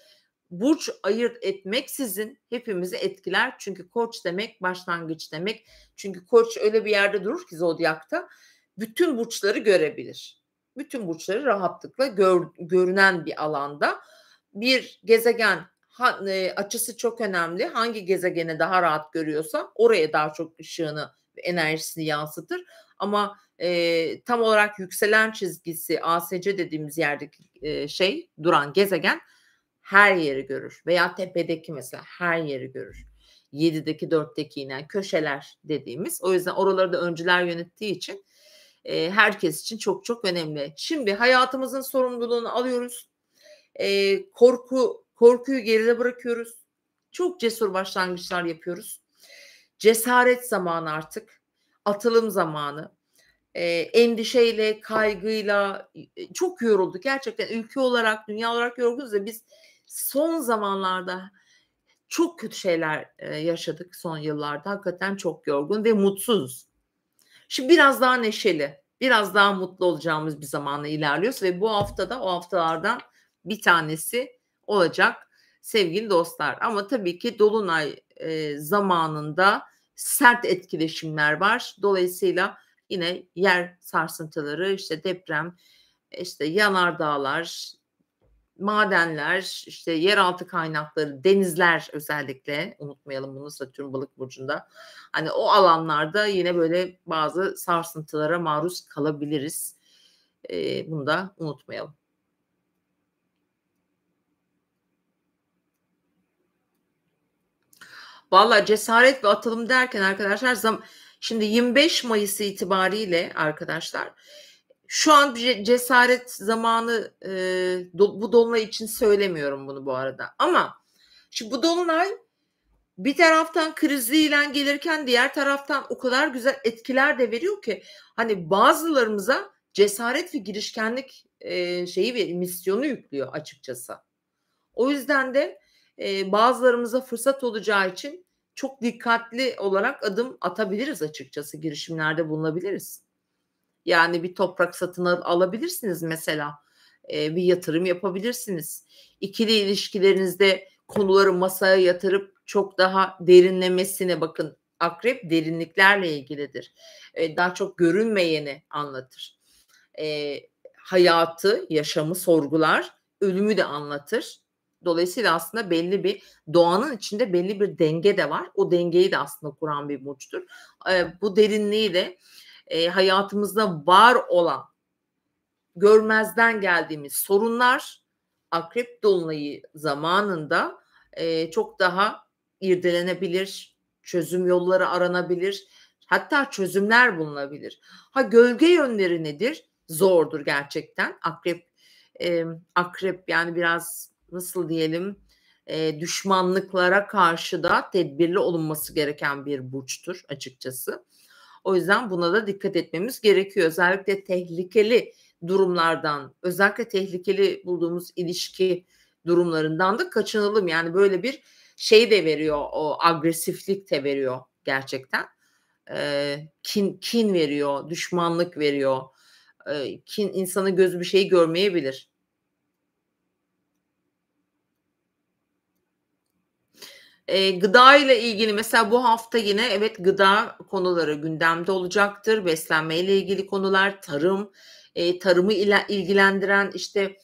burç ayırt etmeksizin hepimizi etkiler. Çünkü Koç demek başlangıç demek. Çünkü Koç öyle bir yerde durur ki zodyakta bütün burçları görebilir. Bütün burçları rahatlıkla görünen bir alanda. Bir gezegen açısı çok önemli. Hangi gezegeni daha rahat görüyorsa oraya daha çok ışığını ve enerjisini yansıtır. Ama tam olarak yükselen çizgisi ASC dediğimiz yerdeki duran gezegen her yeri görür veya tepedeki mesela her yeri görür. 7'deki 4'teki inen köşeler dediğimiz. O yüzden oraları da öncüler yönettiği için herkes için çok çok önemli. Şimdi hayatımızın sorumluluğunu alıyoruz. Korkuyu geride bırakıyoruz. Çok cesur başlangıçlar yapıyoruz. Cesaret zamanı artık. Atılım zamanı. Endişeyle, kaygıyla çok yorulduk. Gerçekten ülke olarak, dünya olarak yorgunuz ve biz son zamanlarda çok kötü şeyler yaşadık son yıllarda. Hakikaten çok yorgun ve mutsuzuz. Şimdi biraz daha neşeli, biraz daha mutlu olacağımız bir zamana ilerliyoruz ve bu haftada o haftalardan bir tanesi olacak sevgili dostlar. Ama tabii ki dolunay zamanında sert etkileşimler var. Dolayısıyla yine yer sarsıntıları, işte deprem, işte yanardağlar, madenler, işte yeraltı kaynakları, denizler özellikle unutmayalım bunu Satürn Balık burcunda. Hani o alanlarda yine böyle bazı sarsıntılara maruz kalabiliriz. Bunu da unutmayalım. Valla cesaret ve atılım derken arkadaşlar şimdi 25 Mayıs itibariyle arkadaşlar şu an bir cesaret zamanı bu dolunay için söylemiyorum bunu bu arada. Ama şimdi bu dolunay bir taraftan krizliyle gelirken diğer taraftan o kadar güzel etkiler de veriyor ki hani bazılarımıza cesaret ve girişkenlik şeyi ve misyonu yüklüyor açıkçası. O yüzden de bazılarımıza fırsat olacağı için çok dikkatli olarak adım atabiliriz açıkçası, girişimlerde bulunabiliriz. Yani bir toprak satın alabilirsiniz mesela, bir yatırım yapabilirsiniz. İkili ilişkilerinizde konuları masaya yatırıp çok daha derinlemesine bakın akrep derinliklerle ilgilidir. Daha çok görünmeyeni anlatır. Hayatı, yaşamı sorgular, ölümü de anlatır. Dolayısıyla aslında belli bir doğanın içinde belli bir denge de var. O dengeyi de aslında kuran bir burçtur. Bu derinliği de hayatımızda var olan görmezden geldiğimiz sorunlar akrep dolunayı zamanında çok daha irdelenebilir, çözüm yolları aranabilir, hatta çözümler bulunabilir. Gölge yönleri nedir? Zordur gerçekten. Akrep yani biraz nasıl diyelim düşmanlıklara karşı da tedbirli olunması gereken bir burçtur açıkçası. O yüzden buna da dikkat etmemiz gerekiyor. Özellikle tehlikeli durumlardan, özellikle tehlikeli bulduğumuz ilişki durumlarından da kaçınalım. Yani böyle bir şey de veriyor, o agresiflik de veriyor gerçekten. Kin veriyor, düşmanlık veriyor. Kin insanı gözü bir şey görmeyebilir. Gıda ile ilgili mesela bu hafta yine evet gıda konuları gündemde olacaktır. Beslenme ile ilgili konular, tarımı ilgilendiren işte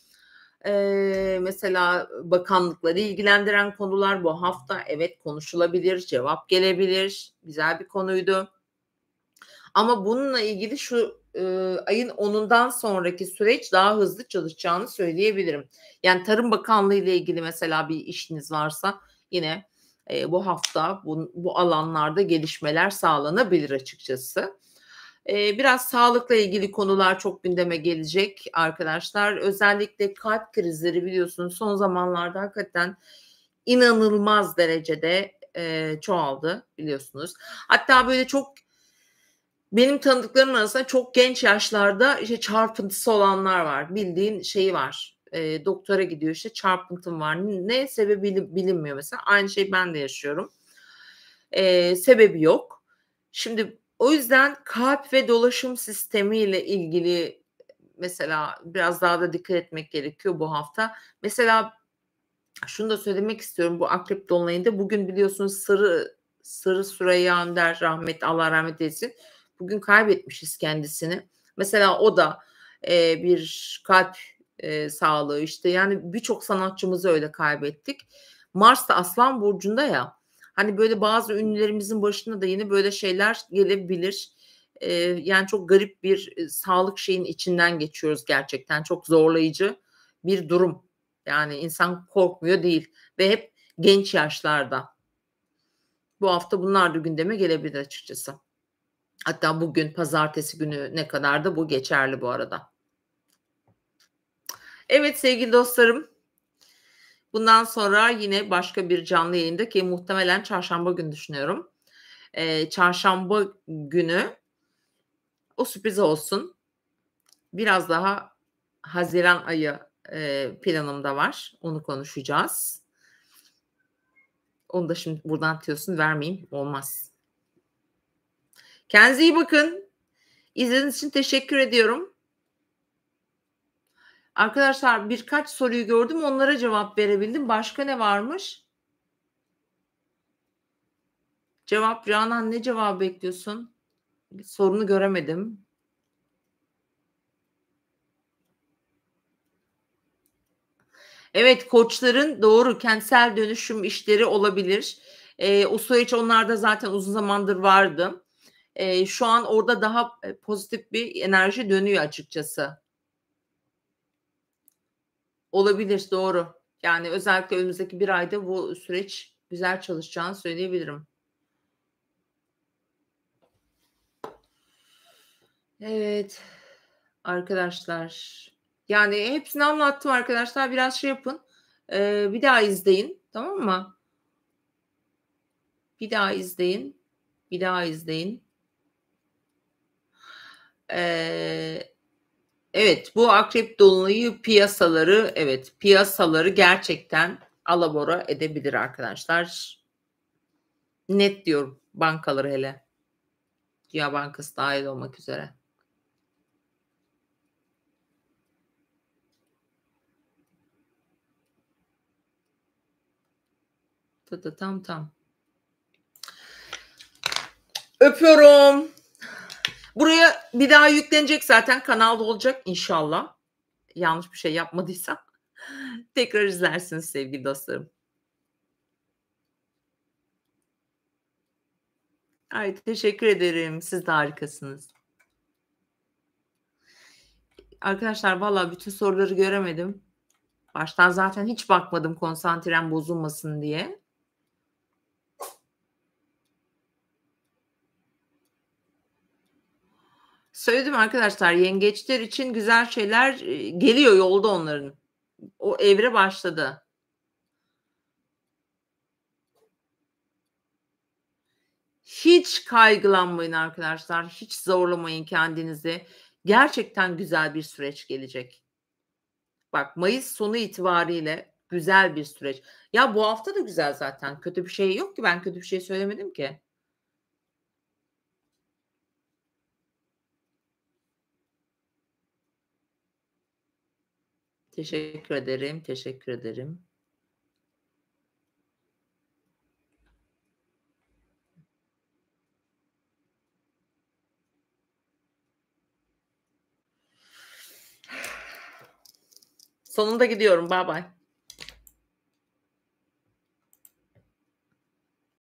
mesela bakanlıkları ilgilendiren konular bu hafta evet konuşulabilir, cevap gelebilir. Güzel bir konuydu. Ama bununla ilgili şu ayın 10'undan sonraki süreç daha hızlı çalışacağını söyleyebilirim. Yani Tarım Bakanlığı ile ilgili mesela bir işiniz varsa yine bu hafta bu alanlarda gelişmeler sağlanabilir açıkçası. Biraz sağlıkla ilgili konular çok gündeme gelecek arkadaşlar. Özellikle kalp krizleri biliyorsunuz son zamanlarda hakikaten inanılmaz derecede çoğaldı biliyorsunuz. Hatta böyle çok Benim tanıdıklarımın arasında çok genç yaşlarda, işte, çarpıntısı olanlar var. Bildiğin şeyi var, doktora gidiyor, işte, çarpıntım var. Ne sebebi bilinmiyor mesela. Aynı şeyi ben de yaşıyorum. Sebebi yok. Şimdi o yüzden kalp ve dolaşım sistemiyle ilgili mesela biraz daha da dikkat etmek gerekiyor bu hafta. Mesela şunu da söylemek istiyorum, bu akrep dolunayında bugün biliyorsunuz Sarı Süreyya Önder Allah rahmet eylesin. Bugün kaybetmişiz kendisini. Mesela o da, bir kalp, sağlığı, işte, yani birçok sanatçımızı öyle kaybettik. Mars da Aslan burcunda ya, hani, böyle bazı ünlülerimizin başına da yine böyle şeyler gelebilir. Yani çok garip bir, sağlık şeyin içinden geçiyoruz gerçekten. Çok zorlayıcı bir durum. Yani insan korkmuyor değil ve hep genç yaşlarda. Bu hafta bunlar da gündeme gelebilir açıkçası. Hatta bugün pazartesi gününe kadar da bu geçerli bu arada. Evet sevgili dostlarım, bundan sonra yine başka bir canlı yayında ki muhtemelen çarşamba günü düşünüyorum. Çarşamba günü o sürpriz olsun. Biraz daha haziran ayı, planımda var. Onu konuşacağız. Onu da şimdi buradan tüyosunu vermeyeyim, olmaz. Kendinize iyi bakın. İzlediğiniz için teşekkür ediyorum. Arkadaşlar birkaç soruyu gördüm, onlara cevap verebildim. Başka ne varmış? Cevap Canan ne cevabı bekliyorsun? Sorunu göremedim. Evet, koçların doğru kentsel dönüşüm işleri olabilir. O süreç onlarda zaten uzun zamandır vardı. Şu an orada daha, pozitif bir enerji dönüyor açıkçası. Olabilir, doğru. Yani özellikle önümüzdeki bir ayda bu süreç güzel çalışacağını söyleyebilirim. Evet, arkadaşlar. Yani hepsini anlattım arkadaşlar. Biraz şey yapın, bir daha izleyin, tamam mı? Bir daha izleyin, bir daha izleyin. Eee, evet, bu akrep dolunayı piyasaları, evet, piyasaları gerçekten alabora edebilir arkadaşlar. Net diyorum, bankaları hele. Dünya Bankası dâhil olmak üzere. Tam. Öpüyorum. Buraya bir daha yüklenecek zaten kanalda olacak inşallah. Yanlış bir şey yapmadıysam. Tekrar izlersiniz sevgili dostlarım. Ay, teşekkür ederim. Siz de harikasınız. Arkadaşlar valla bütün soruları göremedim. Baştan zaten hiç bakmadım konsantrem bozulmasın diye. Söyledim arkadaşlar yengeçler için güzel şeyler, geliyor yolda onların. O evre başladı. Hiç kaygılanmayın arkadaşlar. Hiç zorlamayın kendinizi. Gerçekten güzel bir süreç gelecek. Bak mayıs sonu itibariyle güzel bir süreç. Ya bu hafta da güzel zaten. Kötü bir şey yok ki. Ben kötü bir şey söylemedim ki. Teşekkür ederim, teşekkür ederim. Sonunda gidiyorum. Baybay.